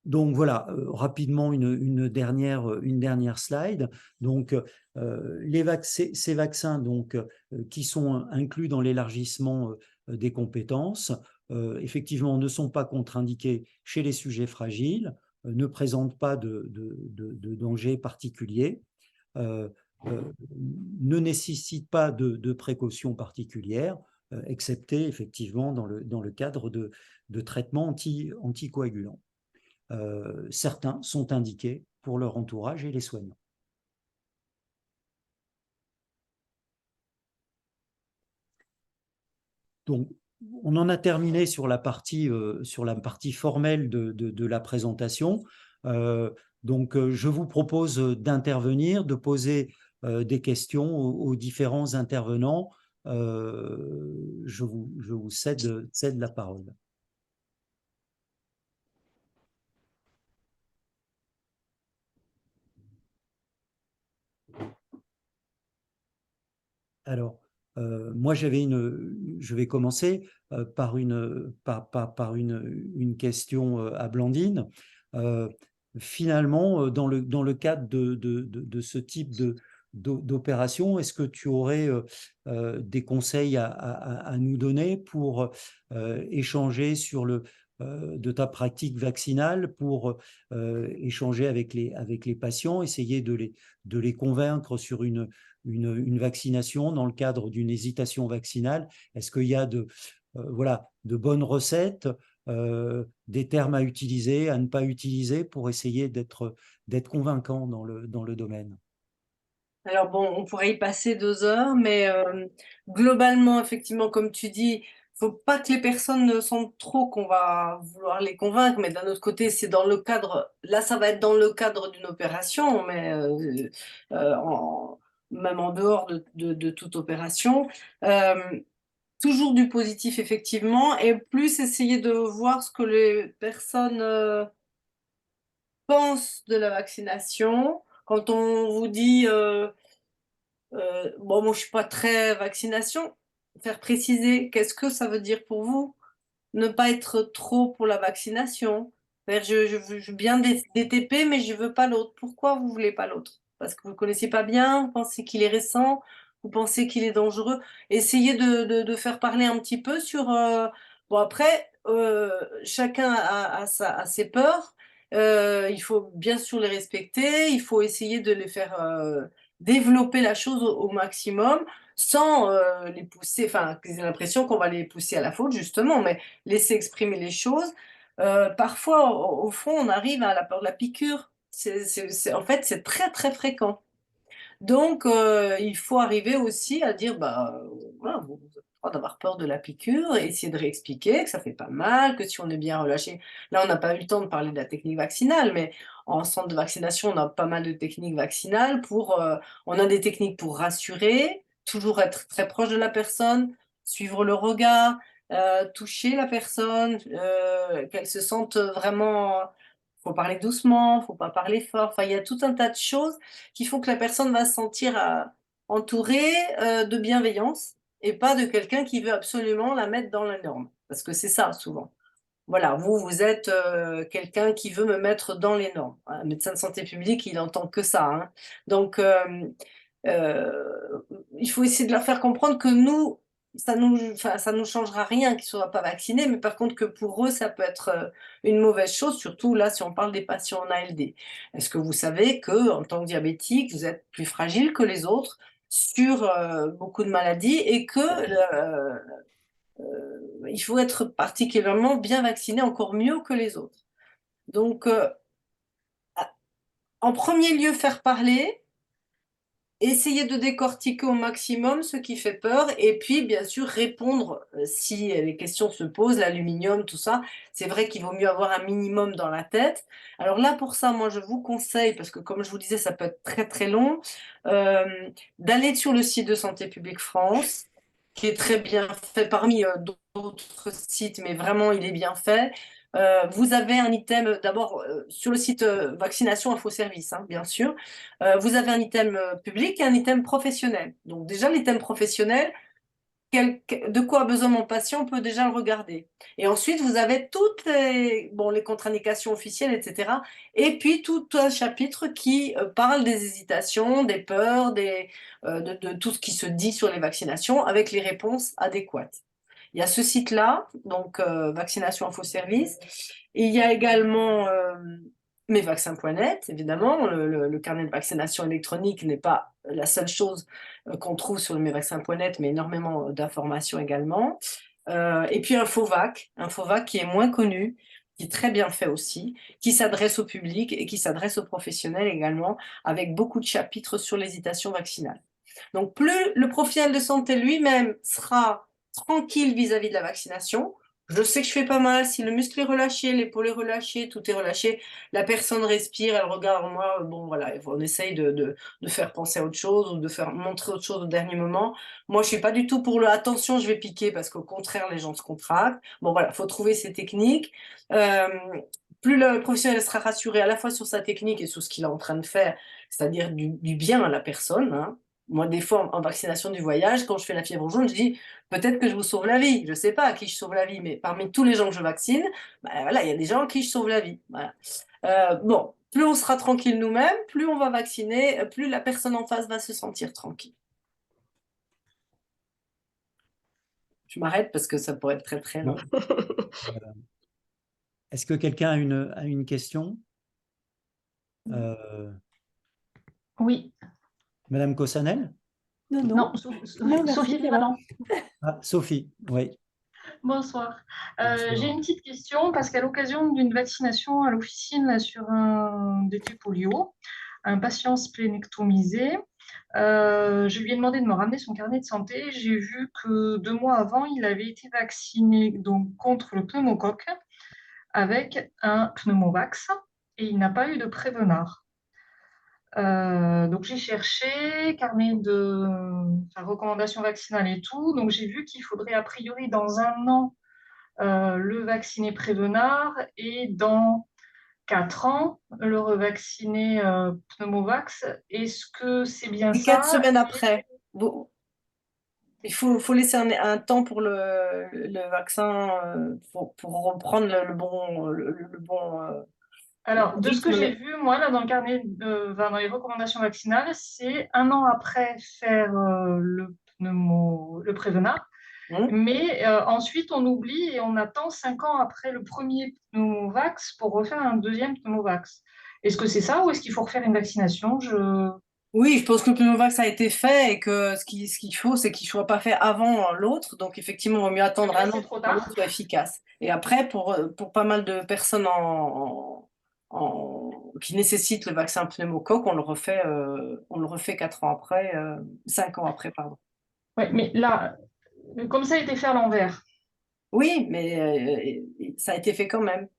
Speaker 1: Donc voilà, rapidement une dernière slide. Donc ces vaccins donc, qui sont inclus dans l'élargissement des compétences, effectivement ne sont pas contre-indiqués chez les sujets fragiles, ne présentent pas de danger particulier, ne nécessitent pas de précautions particulières, excepté effectivement dans le cadre de traitements anticoagulants. Certains sont indiqués pour leur entourage et les soignants. Donc, on en a terminé sur la partie formelle de la présentation. Donc, je vous propose d'intervenir, de poser des questions aux différents intervenants. Je vous cède la parole. Alors, moi, je vais commencer par une question à Blandine. Finalement, dans le cadre de ce type d'opération, est-ce que tu aurais des conseils à nous donner pour échanger de ta pratique vaccinale, pour échanger avec les patients, essayer de les convaincre sur une vaccination dans le cadre d'une hésitation vaccinale? Est-ce qu'il y a de bonnes recettes, des termes à utiliser, à ne pas utiliser pour essayer d'être convaincant dans le domaine?
Speaker 4: Alors bon, on pourrait y passer 2 heures, mais globalement, effectivement, comme tu dis, faut pas que les personnes ne sentent trop qu'on va vouloir les convaincre, mais d'un autre côté, c'est dans le cadre, là, ça va être dans le cadre d'une opération, mais même en dehors de toute opération. Toujours du positif, effectivement, et plus essayer de voir ce que les personnes pensent de la vaccination. Quand on vous dit bon, moi je suis pas très vaccination, faire préciser qu'est-ce que ça veut dire pour vous, ne pas être trop pour la vaccination, C'est-à-dire, je veux bien des DTP, mais je veux pas l'autre. Pourquoi vous voulez pas l'autre? Parce que vous le connaissez pas bien, vous pensez qu'il est récent, vous pensez qu'il est dangereux. Essayez de faire parler un petit peu sur. Bon, après, chacun a ses peurs. Il faut bien sûr les respecter. Il faut essayer de les faire développer la chose au maximum sans les pousser, enfin, qu'ils aient l'impression qu'on va les pousser à la faute, justement, mais laisser exprimer les choses. Parfois, au fond, on arrive à la peur de la piqûre. En fait, c'est très, très fréquent. Donc, il faut arriver aussi à dire, bah, voilà, vous avez le droit d'avoir peur de la piqûre et essayer de réexpliquer que ça fait pas mal, que si on est bien relâché. Là, on n'a pas eu le temps de parler de la technique vaccinale, mais en centre de vaccination, on a pas mal de techniques vaccinales on a des techniques pour rassurer, toujours être très proche de la personne, suivre le regard, toucher la personne, qu'elle se sente vraiment. Faut parler doucement, faut pas parler fort. Enfin, il y a tout un tas de choses qui font que la personne va se sentir entourée de bienveillance et pas de quelqu'un qui veut absolument la mettre dans la norme. Parce que c'est ça, souvent. Voilà, vous êtes quelqu'un qui veut me mettre dans les normes. Un médecin de santé publique, il entend que ça, hein. Donc, il faut essayer de leur faire comprendre que nous, enfin, ça nous changera rien qu'ils ne soient pas vaccinés, mais par contre que pour eux, ça peut être une mauvaise chose, surtout là, si on parle des patients en ALD. Est-ce que vous savez que, en tant que diabétique, vous êtes plus fragile que les autres sur beaucoup de maladies et que il faut être particulièrement bien vacciné, encore mieux que les autres. Donc, en premier lieu, faire parler, essayer de décortiquer au maximum ce qui fait peur et puis, bien sûr, répondre si les questions se posent, l'aluminium, tout ça. C'est vrai qu'il vaut mieux avoir un minimum dans la tête. Alors là, pour ça, moi, je vous conseille, parce que comme je vous disais, ça peut être très, très long, d'aller sur le site de Santé publique France, qui est très bien fait parmi d'autres sites, mais vraiment, il est bien fait. Vous avez un item, d'abord, sur le site Vaccination Info Service, hein, bien sûr. Vous avez un item public et un item professionnel. Donc déjà, l'item professionnel, de quoi a besoin mon patient, on peut déjà le regarder. Et ensuite, vous avez toutes les contre-indications officielles, etc. Et puis, tout un chapitre qui parle des hésitations, des peurs, de tout ce qui se dit sur les vaccinations avec les réponses adéquates. Il y a ce site-là, donc Vaccination Info Service. Et il y a également mesvaccins.net, évidemment. Le carnet de vaccination électronique n'est pas la seule chose qu'on trouve sur le mesvaccins.net, mais énormément d'informations également. Et puis Infovac qui est moins connu, qui est très bien fait aussi, qui s'adresse au public et qui s'adresse aux professionnels également, avec beaucoup de chapitres sur l'hésitation vaccinale. Donc plus le professionnel de santé lui-même sera tranquille vis-à-vis de la vaccination, je sais que je fais pas mal, si le muscle est relâché, l'épaule est relâchée, tout est relâché, la personne respire, elle regarde moi, bon voilà, on essaye de faire penser à autre chose ou de faire montrer autre chose au dernier moment. Moi, je suis pas du tout pour le attention, je vais piquer parce qu'au contraire, les gens se contractent. Bon voilà, faut trouver ces techniques. Euh, Plus le professionnel sera rassuré à la fois sur sa technique et sur ce qu'il est en train de faire, c'est-à-dire du bien à la personne, hein. Moi, des fois, en vaccination du voyage, quand je fais la fièvre jaune, je dis peut-être que je vous sauve la vie. Je ne sais pas à qui je sauve la vie, mais parmi tous les gens que je vaccine, bah, voilà, il y a des gens à qui je sauve la vie. Voilà. Bon, plus on sera tranquille nous-mêmes, plus on va vacciner, plus la personne en face va se sentir tranquille. Je m'arrête parce que ça pourrait être très très long.
Speaker 1: Est-ce que quelqu'un a une question?
Speaker 7: Oui.
Speaker 1: Madame Cossanel?
Speaker 7: Non, Sophie Ferland.
Speaker 1: Ah, Sophie, oui.
Speaker 7: Bonsoir. J'ai une petite question parce qu'à l'occasion d'une vaccination à l'officine sur un DT polio, un patient splénectomisé, je lui ai demandé de me ramener son carnet de santé. J'ai vu que 2 mois avant, il avait été vacciné donc, contre le pneumocoque avec un pneumovax et il n'a pas eu de prévenard. Donc j'ai cherché, carnet de recommandation vaccinale et tout. Donc j'ai vu qu'il faudrait a priori dans 1 an le vacciner Prévenard et dans 4 ans le revacciner Pneumovax. Est-ce que c'est bien
Speaker 4: Et
Speaker 7: ça?
Speaker 4: 4 semaines après. Il faut laisser un temps pour le vaccin pour reprendre le bon,
Speaker 7: Alors, de ce que
Speaker 4: rythme.
Speaker 7: j'ai vu, moi, là, dans le carnet, dans les recommandations vaccinales, c'est 1 an après faire le Prévenard.
Speaker 4: Hein.
Speaker 7: Mais ensuite, on oublie et on attend 5 ans après le premier pneumovax pour refaire un deuxième pneumovax. Est-ce que c'est ça ou est-ce qu'il faut refaire une vaccination?
Speaker 4: Oui, je pense que le pneumovax a été fait et que ce qu'il faut, c'est qu'il ne soit pas fait avant l'autre. Donc, effectivement, il vaut mieux attendre
Speaker 7: Mais là,
Speaker 4: un an
Speaker 7: c'est
Speaker 4: pour
Speaker 7: trop
Speaker 4: que l'autre
Speaker 7: tard.
Speaker 4: soit efficace. Et après, pour pas mal de personnes qui nécessitent le vaccin pneumocoque, on le refait 4 ans après, 5 ans après, pardon.
Speaker 7: Ouais, mais là, comme ça a été fait à l'envers.
Speaker 4: Oui, mais ça a été fait quand même.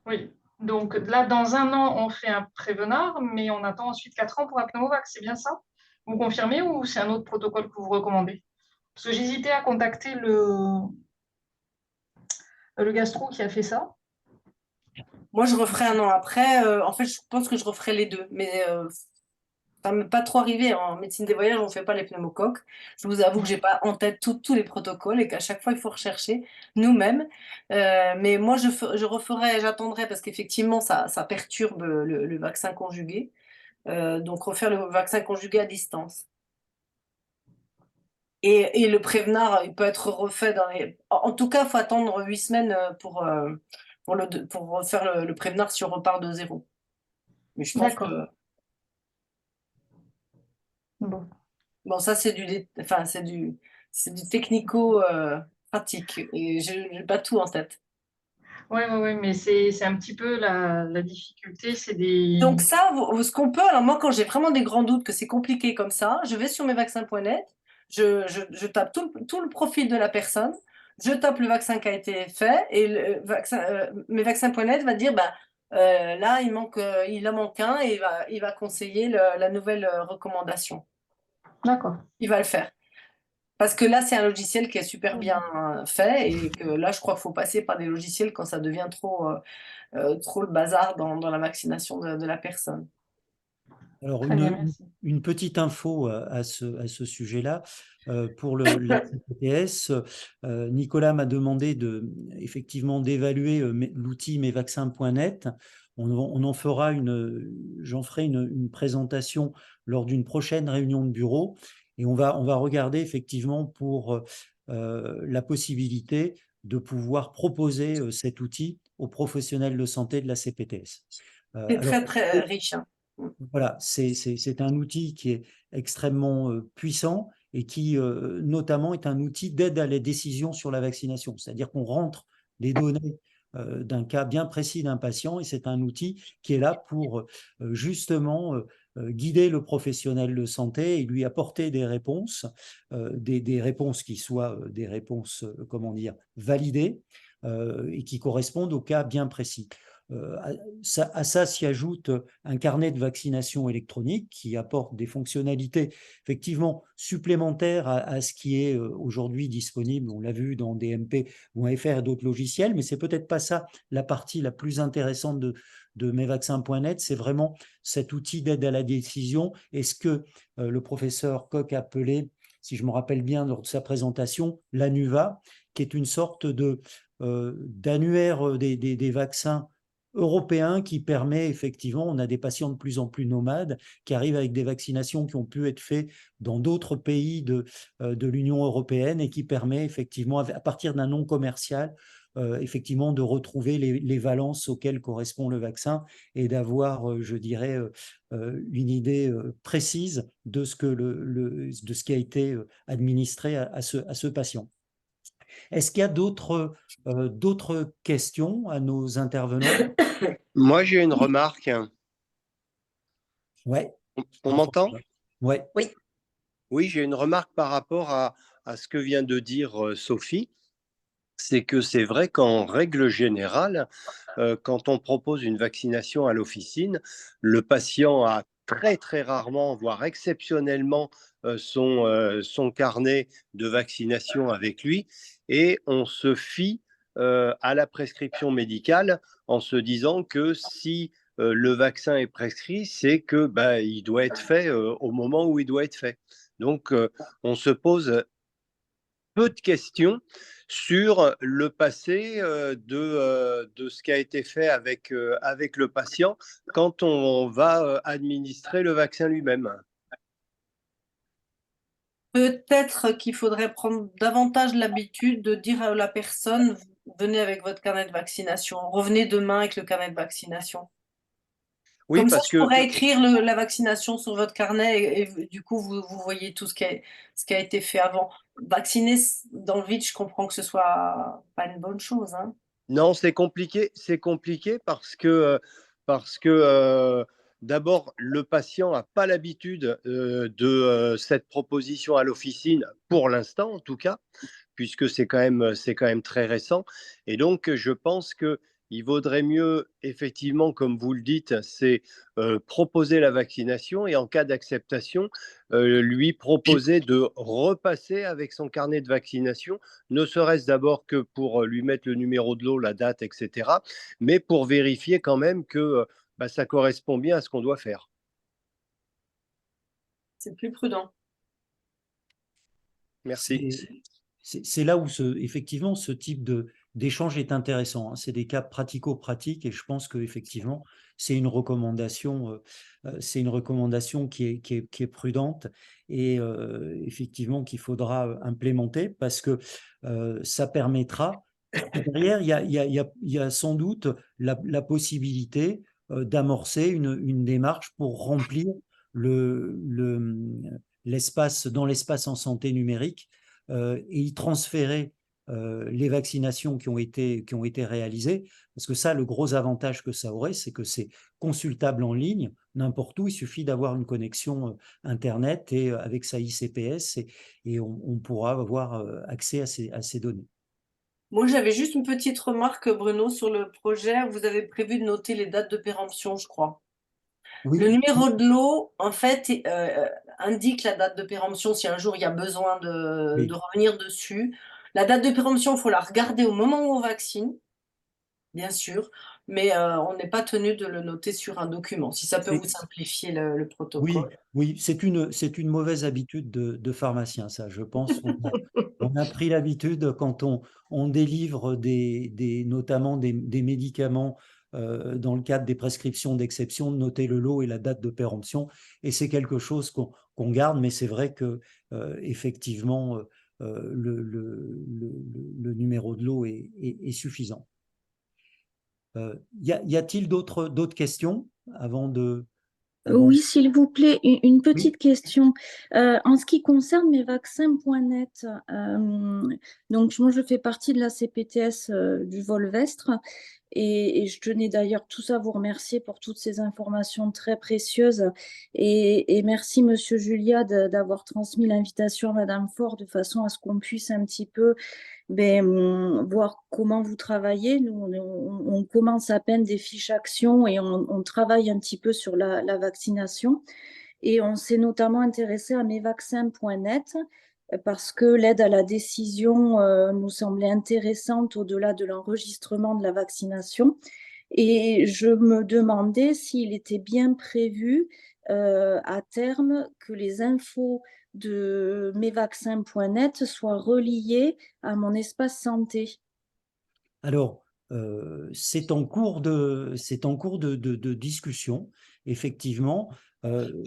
Speaker 7: Oui. Donc là, dans 1 an, on fait un Prévenard, mais on attend ensuite 4 ans pour un pneumovax. C'est bien ça? Vous confirmez ou c'est un autre protocole que vous recommandez? Parce que j'hésitais à contacter le gastro qui a fait ça.
Speaker 4: Moi, je referai un an après. En fait, je pense que je referai les deux. Mais ça ne m'est pas trop arrivé. En médecine des voyages, on ne fait pas les pneumcoques. Je vous avoue que je n'ai pas en tête tous les protocoles et qu'à chaque fois, il faut rechercher nous-mêmes. Mais moi, je referai, j'attendrai parce qu'effectivement, ça perturbe le vaccin conjugué. Donc, refaire le vaccin conjugué à distance. Et le Prévenard, il peut être refait En tout cas, il faut attendre 8 semaines pour refaire le Prévenard si on repart de zéro. Mais je pense que
Speaker 7: D'accord. Bon.
Speaker 4: bon, ça enfin, c'est du technico pratique. Et je n'ai pas tout en tête.
Speaker 7: Oui, mais c'est un petit peu la difficulté, c'est des...
Speaker 4: Donc ça, ce qu'on peut, alors moi quand j'ai vraiment des grands doutes que c'est compliqué comme ça, je vais sur mesvaccins.net, je tape tout le profil de la personne, je tape le vaccin qui a été fait et mesvaccins.net va dire bah, là il en manque un et il va conseiller la nouvelle recommandation.
Speaker 7: D'accord.
Speaker 4: Il va le faire. Parce que là, c'est un logiciel qui est super bien fait et que là, je crois qu'il faut passer par des logiciels quand ça devient trop le bazar dans la vaccination de la personne.
Speaker 1: Alors,
Speaker 7: Très bien, merci.
Speaker 1: une petite info à ce sujet-là. Pour la CPTS, Nicolas m'a demandé effectivement d'évaluer l'outil mesvaccins.net. On en fera j'en ferai une présentation lors d'une prochaine réunion de bureau et on va regarder effectivement pour la possibilité de pouvoir proposer cet outil aux professionnels de santé de la CPTS.
Speaker 4: C'est
Speaker 1: Alors,
Speaker 4: très, très riche. Hein.
Speaker 1: voilà, c'est un outil qui est extrêmement puissant et qui notamment est un outil d'aide à la décision sur la vaccination. C'est-à-dire qu'on rentre les données d'un cas bien précis d'un patient et c'est un outil qui est là pour justement guider le professionnel de santé et lui apporter des réponses, des réponses qui soient des réponses, comment dire, validées et qui correspondent au cas bien précis. À ça s'y ajoute un carnet de vaccination électronique qui apporte des fonctionnalités effectivement supplémentaires à ce qui est aujourd'hui disponible. On l'a vu dans DMP ou FR et d'autres logiciels, mais c'est peut-être pas ça la partie la plus intéressante de mesvaccins.net. C'est vraiment cet outil d'aide à la décision. Et ce que le professeur Koch appelait, si je me rappelle bien lors de sa présentation, l'ANUVA, qui est une sorte d'annuaire des vaccins européen qui permet effectivement, on a des patients de plus en plus nomades qui arrivent avec des vaccinations qui ont pu être faites dans d'autres pays de l'Union européenne et qui permet effectivement, à partir d'un nom commercial, effectivement de retrouver les valences auxquelles correspond le vaccin et d'avoir, je dirais, une idée précise de ce qui a été administré à ce patient. Est-ce qu'il y a d'autres questions à nos intervenants?
Speaker 8: Moi, j'ai une remarque.
Speaker 1: Ouais.
Speaker 8: On m'entend?
Speaker 1: Ouais.
Speaker 2: Oui.
Speaker 8: Oui, j'ai une remarque par rapport à ce que vient de dire Sophie. C'est que c'est vrai qu'en règle générale, quand on propose une vaccination à l'officine, le patient a très très rarement, voire exceptionnellement, son carnet de vaccination avec lui et on se fie à la prescription médicale en se disant que si le vaccin est prescrit, c'est que il doit être fait au moment où il doit être fait. Donc, on se pose peu de questions sur le passé de ce qui a été fait avec le patient quand on va administrer le vaccin lui-même.
Speaker 4: Peut-être qu'il faudrait prendre davantage l'habitude de dire à la personne, venez avec votre carnet de vaccination, revenez demain avec le carnet de vaccination.
Speaker 8: Oui,
Speaker 4: Comme ça,
Speaker 8: parce
Speaker 4: je
Speaker 8: que
Speaker 4: pourrais écrire la vaccination sur votre carnet et du coup, vous voyez tout ce qui a été fait avant. Vacciner dans le vide, je comprends que ce soit pas une bonne chose, hein.
Speaker 8: non, c'est compliqué parce que d'abord, le patient n'a pas l'habitude de cette proposition à l'officine, pour l'instant en tout cas, puisque c'est quand même très récent. Et donc, je pense qu'il vaudrait mieux, effectivement, comme vous le dites, c'est proposer la vaccination et en cas d'acceptation, lui proposer de repasser avec son carnet de vaccination, ne serait-ce d'abord que pour lui mettre le numéro de lot, la date, etc., mais pour vérifier quand même que ça correspond bien à ce qu'on doit faire.
Speaker 4: C'est plus prudent.
Speaker 8: Merci.
Speaker 1: C'est là où effectivement ce type d'échange est intéressant, hein. C'est des cas pratico-pratiques et je pense qu'effectivement c'est une recommandation qui est prudente et effectivement qu'il faudra implémenter parce que ça permettra. Derrière, il y a sans doute la possibilité d'amorcer une démarche pour remplir dans l'espace en santé numérique et y transférer les vaccinations qui ont été réalisées. Parce que ça, le gros avantage que ça aurait, c'est que c'est consultable en ligne, n'importe où. Il suffit d'avoir une connexion Internet et avec sa ICPS et on pourra avoir accès à ces données.
Speaker 4: Moi, j'avais juste une petite remarque, Bruno, sur le projet. Vous avez prévu de noter les dates de péremption, je crois.
Speaker 1: Oui.
Speaker 4: Le numéro de lot, en fait, indique la date de péremption si un jour il y a besoin de revenir dessus. La date de péremption, il faut la regarder au moment où on vaccine, bien sûr, mais on n'est pas tenu de le noter sur un document, si ça peut vous simplifier le protocole.
Speaker 1: Oui, c'est une mauvaise habitude de pharmacien, ça, je pense. On a pris l'habitude quand on délivre notamment des médicaments dans le cadre des prescriptions d'exception, de noter le lot et la date de péremption. Et c'est quelque chose qu'on garde, mais c'est vrai que effectivement, le numéro de lot est suffisant. Y a-t-il d'autres questions avant de...
Speaker 9: Oui, s'il vous plaît, une petite question. En ce qui concerne mesvaccins.net, donc moi je fais partie de la CPTS du Volvestre et je tenais d'ailleurs tous à vous remercier pour toutes ces informations très précieuses et merci Monsieur Julia d'avoir transmis l'invitation à Madame Faure de façon à ce qu'on puisse un petit peu voir comment vous travaillez. Nous, on commence à peine des fiches actions et on travaille un petit peu sur la vaccination. Et on s'est notamment intéressé à mesvaccins.net parce que l'aide à la décision nous semblait intéressante au-delà de l'enregistrement de la vaccination. Et je me demandais s'il était bien prévu à terme que les infos de mesvaccins.net soient reliées à mon espace santé.
Speaker 1: Alors, c'est en cours de discussion, effectivement.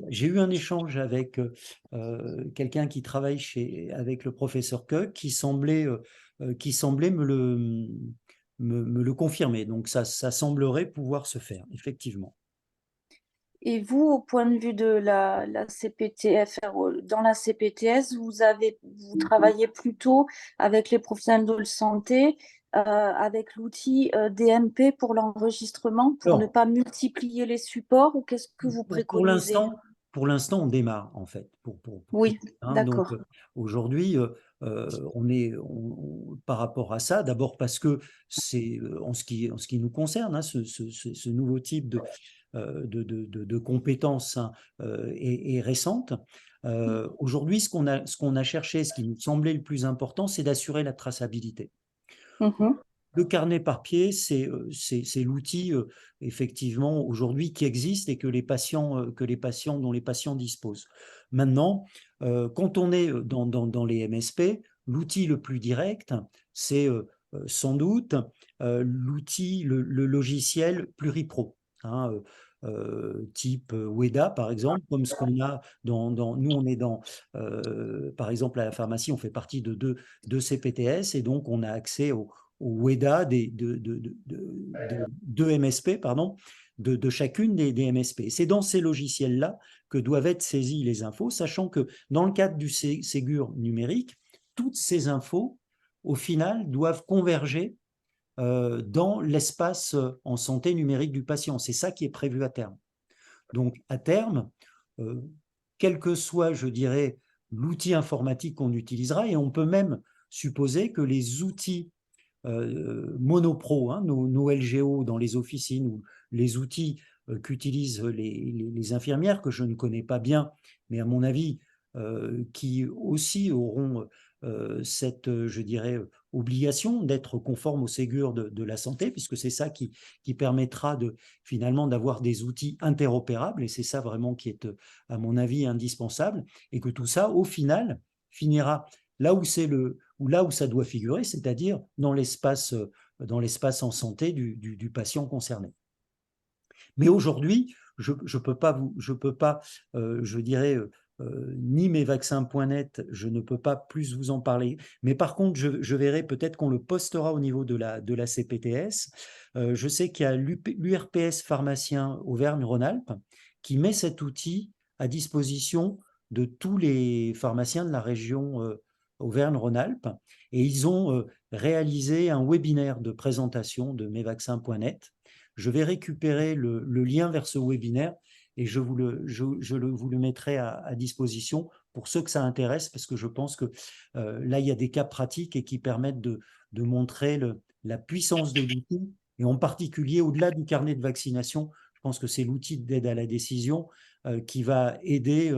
Speaker 1: J'ai eu un échange avec quelqu'un qui travaille avec le professeur Koch qui semblait me le confirmer. Donc, ça semblerait pouvoir se faire, effectivement.
Speaker 9: Et vous, au point de vue de la CPTF, dans la CPTS, vous travaillez plutôt avec les professionnels de santé, avec l'outil DMP pour l'enregistrement, pour ne pas multiplier les supports, ou qu'est-ce que vous préconisez?
Speaker 1: Pour l'instant, on démarre, en fait.
Speaker 9: Oui, d'accord.
Speaker 1: Donc, aujourd'hui, par rapport à ça, d'abord parce que c'est, en ce qui nous concerne, hein, ce nouveau type de compétences est récente. Aujourd'hui, ce qu'on a cherché, ce qui nous semblait le plus important, c'est d'assurer la traçabilité. Le carnet par pied, c'est l'outil effectivement aujourd'hui qui existe et dont les patients disposent. Maintenant, quand on est dans les MSP, l'outil le plus direct, c'est sans doute l'outil, le logiciel Pluripro, hein, type Weda, par exemple, comme ce qu'on a nous, on est par exemple, à la pharmacie, on fait partie de deux CPTS, et donc on a accès au Weda de MSP, pardon, de chacune des MSP. C'est dans ces logiciels-là que doivent être saisies les infos, sachant que dans le cadre du Ségur numérique, toutes ces infos, au final, doivent converger dans l'espace en santé numérique du patient. C'est ça qui est prévu à terme. Donc, à terme, quel que soit, je dirais, l'outil informatique qu'on utilisera, et on peut même supposer que les outils monopro, hein, nos LGO dans les officines, ou les outils qu'utilisent les infirmières, que je ne connais pas bien, mais à mon avis, qui aussi auront cette, je dirais, obligation d'être conformes au Ségur de la santé, puisque c'est ça qui permettra finalement d'avoir des outils interopérables, et c'est ça vraiment qui est, à mon avis, indispensable, et que tout ça, au final, finira là où ça doit figurer, c'est-à-dire dans l'espace en santé du patient concerné. Mais aujourd'hui, je peux pas, je dirais, ni mesvaccins.net, je ne peux pas plus vous en parler. Mais par contre, je verrai, peut-être qu'on le postera au niveau de la CPTS. Je sais qu'il y a l'URPS pharmacien Auvergne-Rhône-Alpes qui met cet outil à disposition de tous les pharmaciens de la région Auvergne-Rhône-Alpes, et ils ont réalisé un webinaire de présentation de mesvaccins.net. Je vais récupérer le lien vers ce webinaire, et je vous le mettrai à disposition pour ceux que ça intéresse, parce que je pense que là, il y a des cas pratiques et qui permettent de montrer la puissance de l'outil, et en particulier, au-delà du carnet de vaccination, je pense que c'est l'outil d'aide à la décision qui va aider,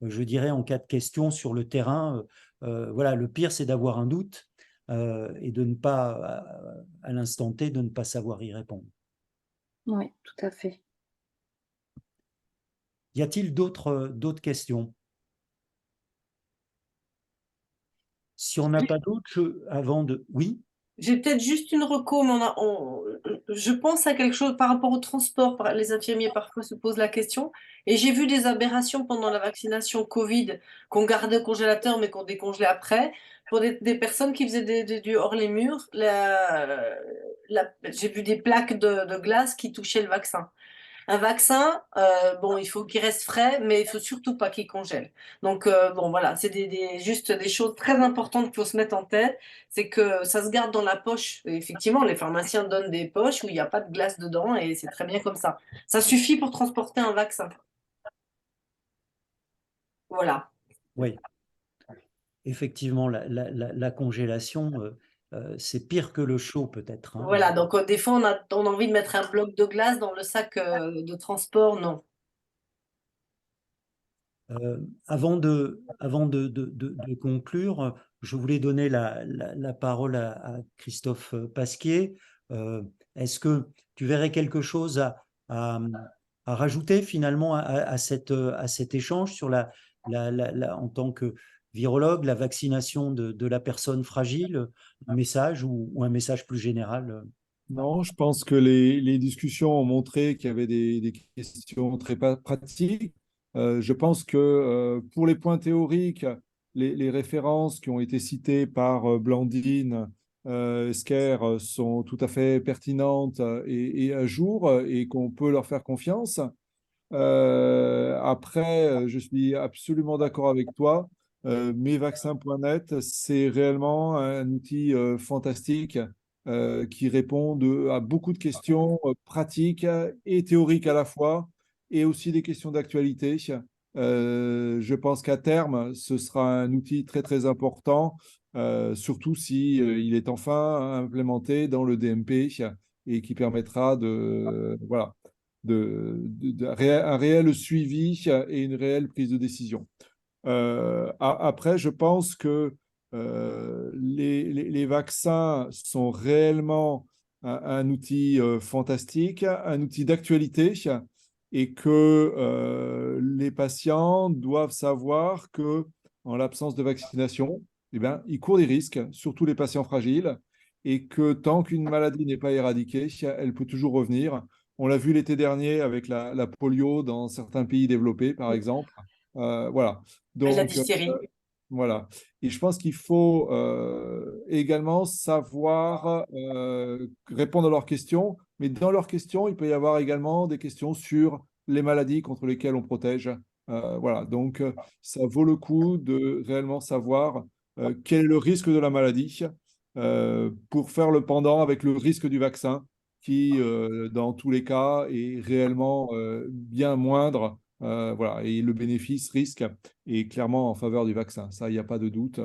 Speaker 1: je dirais, en cas de question sur le terrain. Voilà, le pire, c'est d'avoir un doute et de ne pas, à l'instant T, de ne pas savoir y répondre.
Speaker 9: Oui, tout à fait.
Speaker 1: Y a-t-il d'autres questions? Si on n'a pas d'autres, avant de... Oui?
Speaker 4: J'ai peut-être juste une reco, mais je pense à quelque chose par rapport au transport. Les infirmiers parfois se posent la question. Et j'ai vu des aberrations pendant la vaccination Covid qu'on gardait au congélateur, mais qu'on décongelait après. Pour des personnes qui faisaient du hors les murs, j'ai vu des plaques de glace qui touchaient le vaccin. Un vaccin, bon, il faut qu'il reste frais, mais il faut surtout pas qu'il congèle. Donc, bon, voilà, c'est juste des choses très importantes qu'il faut se mettre en tête. C'est que ça se garde dans la poche. Et effectivement, les pharmaciens donnent des poches où il n'y a pas de glace dedans, et c'est très bien comme ça. Ça suffit pour transporter un vaccin. Voilà.
Speaker 1: Oui. Effectivement, la congélation, c'est pire que le chaud, peut-être, hein.
Speaker 4: Voilà, donc des fois, on a envie de mettre un bloc de glace dans le sac de transport, non.
Speaker 1: Avant de conclure, je voulais donner la parole à Christophe Pasquier. Est-ce que tu verrais quelque chose à rajouter finalement à cet échange sur en tant que virologue, la vaccination de la personne fragile, un message ou un message plus général?
Speaker 3: Non, je pense que les discussions ont montré qu'il y avait des questions très pratiques. Je pense que pour les points théoriques, les références qui ont été citées par Blandine, Esker, sont tout à fait pertinentes et à jour, et qu'on peut leur faire confiance. Après, je suis absolument d'accord avec toi. Mesvaccins.net, c'est réellement un outil fantastique qui répond à beaucoup de questions pratiques et théoriques à la fois, et aussi des questions d'actualité. Je pense qu'à terme, ce sera un outil très très important, surtout si il est enfin implémenté dans le DMP, et qui permettra voilà, un réel suivi et une réelle prise de décision. Après, je pense que les vaccins sont réellement un outil fantastique, un outil d'actualité, et que les patients doivent savoir que, en l'absence de vaccination, eh bien, ils courent des risques, surtout les patients fragiles, et que tant qu'une maladie n'est pas éradiquée, elle peut toujours revenir. On l'a vu l'été dernier avec la polio dans certains pays développés, par exemple. Voilà.
Speaker 4: La
Speaker 3: Donc,
Speaker 4: dystérie.
Speaker 3: voilà. Et je pense qu'il faut également savoir répondre à leurs questions, mais dans leurs questions, il peut y avoir également des questions sur les maladies contre lesquelles on protège. Voilà. Donc, ça vaut le coup de réellement savoir quel est le risque de la maladie pour faire le pendant avec le risque du vaccin qui, dans tous les cas, est réellement bien moindre. Voilà. Et le bénéfice-risque est clairement en faveur du vaccin. Ça, il n'y a pas de doute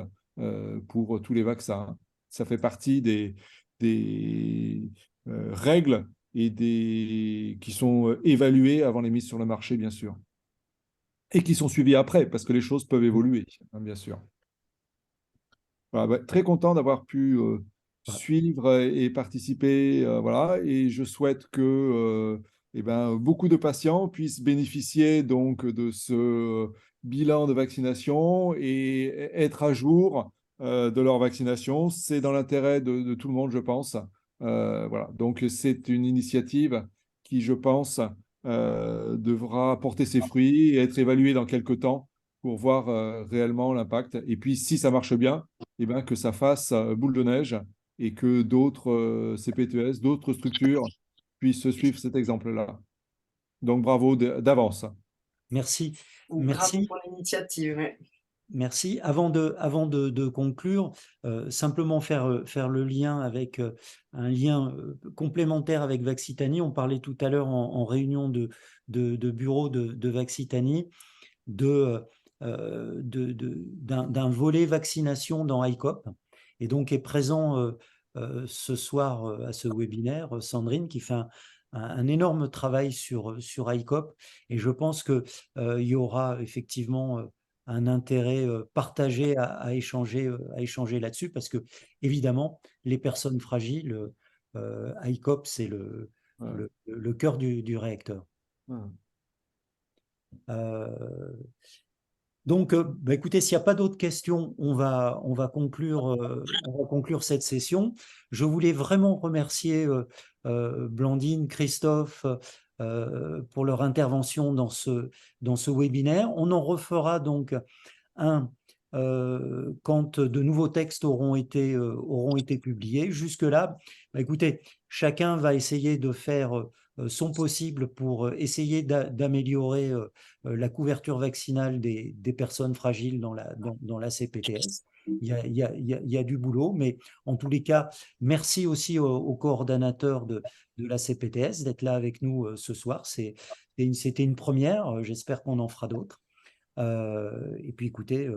Speaker 3: pour tous les vaccins. Ça fait partie des règles et qui sont évaluées avant les mises sur le marché, bien sûr. Et qui sont suivies après, parce que les choses peuvent évoluer, hein, bien sûr. Voilà, bah, très content d'avoir pu suivre et participer. Voilà, et je souhaite que eh ben, beaucoup de patients puissent bénéficier donc de ce bilan de vaccination et être à jour de leur vaccination. C'est dans l'intérêt de tout le monde, je pense. Voilà, donc c'est une initiative qui, je pense, devra porter ses fruits et être évaluée dans quelques temps pour voir réellement l'impact. Et puis, si ça marche bien, eh ben, que ça fasse boule de neige et que d'autres CPTS, d'autres structures puissent suivre cet exemple-là. Donc, bravo d'avance.
Speaker 1: Merci.
Speaker 4: Bravo
Speaker 1: Merci.
Speaker 4: pour l'initiative. Ouais.
Speaker 1: Merci. Avant de conclure, simplement faire le lien avec un lien complémentaire avec Vaccitanie. On parlait tout à l'heure en réunion de bureau de Vaccitanie d'un volet vaccination dans ICOP, et donc est présent ce soir à ce webinaire Sandrine, qui fait un énorme travail sur ICOP, et je pense qu'il y aura effectivement un intérêt partagé à échanger là-dessus, parce que évidemment les personnes fragiles, ICOP c'est le cœur du réacteur. Donc, bah, écoutez, s'il n'y a pas d'autres questions, on va conclure cette session. Je voulais vraiment remercier Blandine, Christophe pour leur intervention dans ce webinaire. On en refera donc un quand de nouveaux textes auront été publiés. Jusque-là, bah, écoutez, chacun va essayer de faire son possible pour essayer d'améliorer la couverture vaccinale des personnes fragiles dans la CPTS. Il y a du boulot, mais en tous les cas, merci aussi aux coordonnateurs de la CPTS d'être là avec nous ce soir. C'était une première, j'espère qu'on en fera d'autres. Et puis écoutez,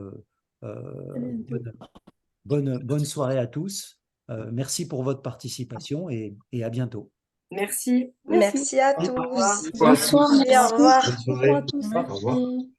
Speaker 1: bonne soirée à tous. Merci pour votre participation et à bientôt.
Speaker 4: Merci.
Speaker 2: Merci à tous.
Speaker 9: Bonsoir,
Speaker 2: Merci, au revoir.
Speaker 5: Bonne soirée.
Speaker 9: Au revoir à tous.
Speaker 5: Au revoir.
Speaker 9: Merci.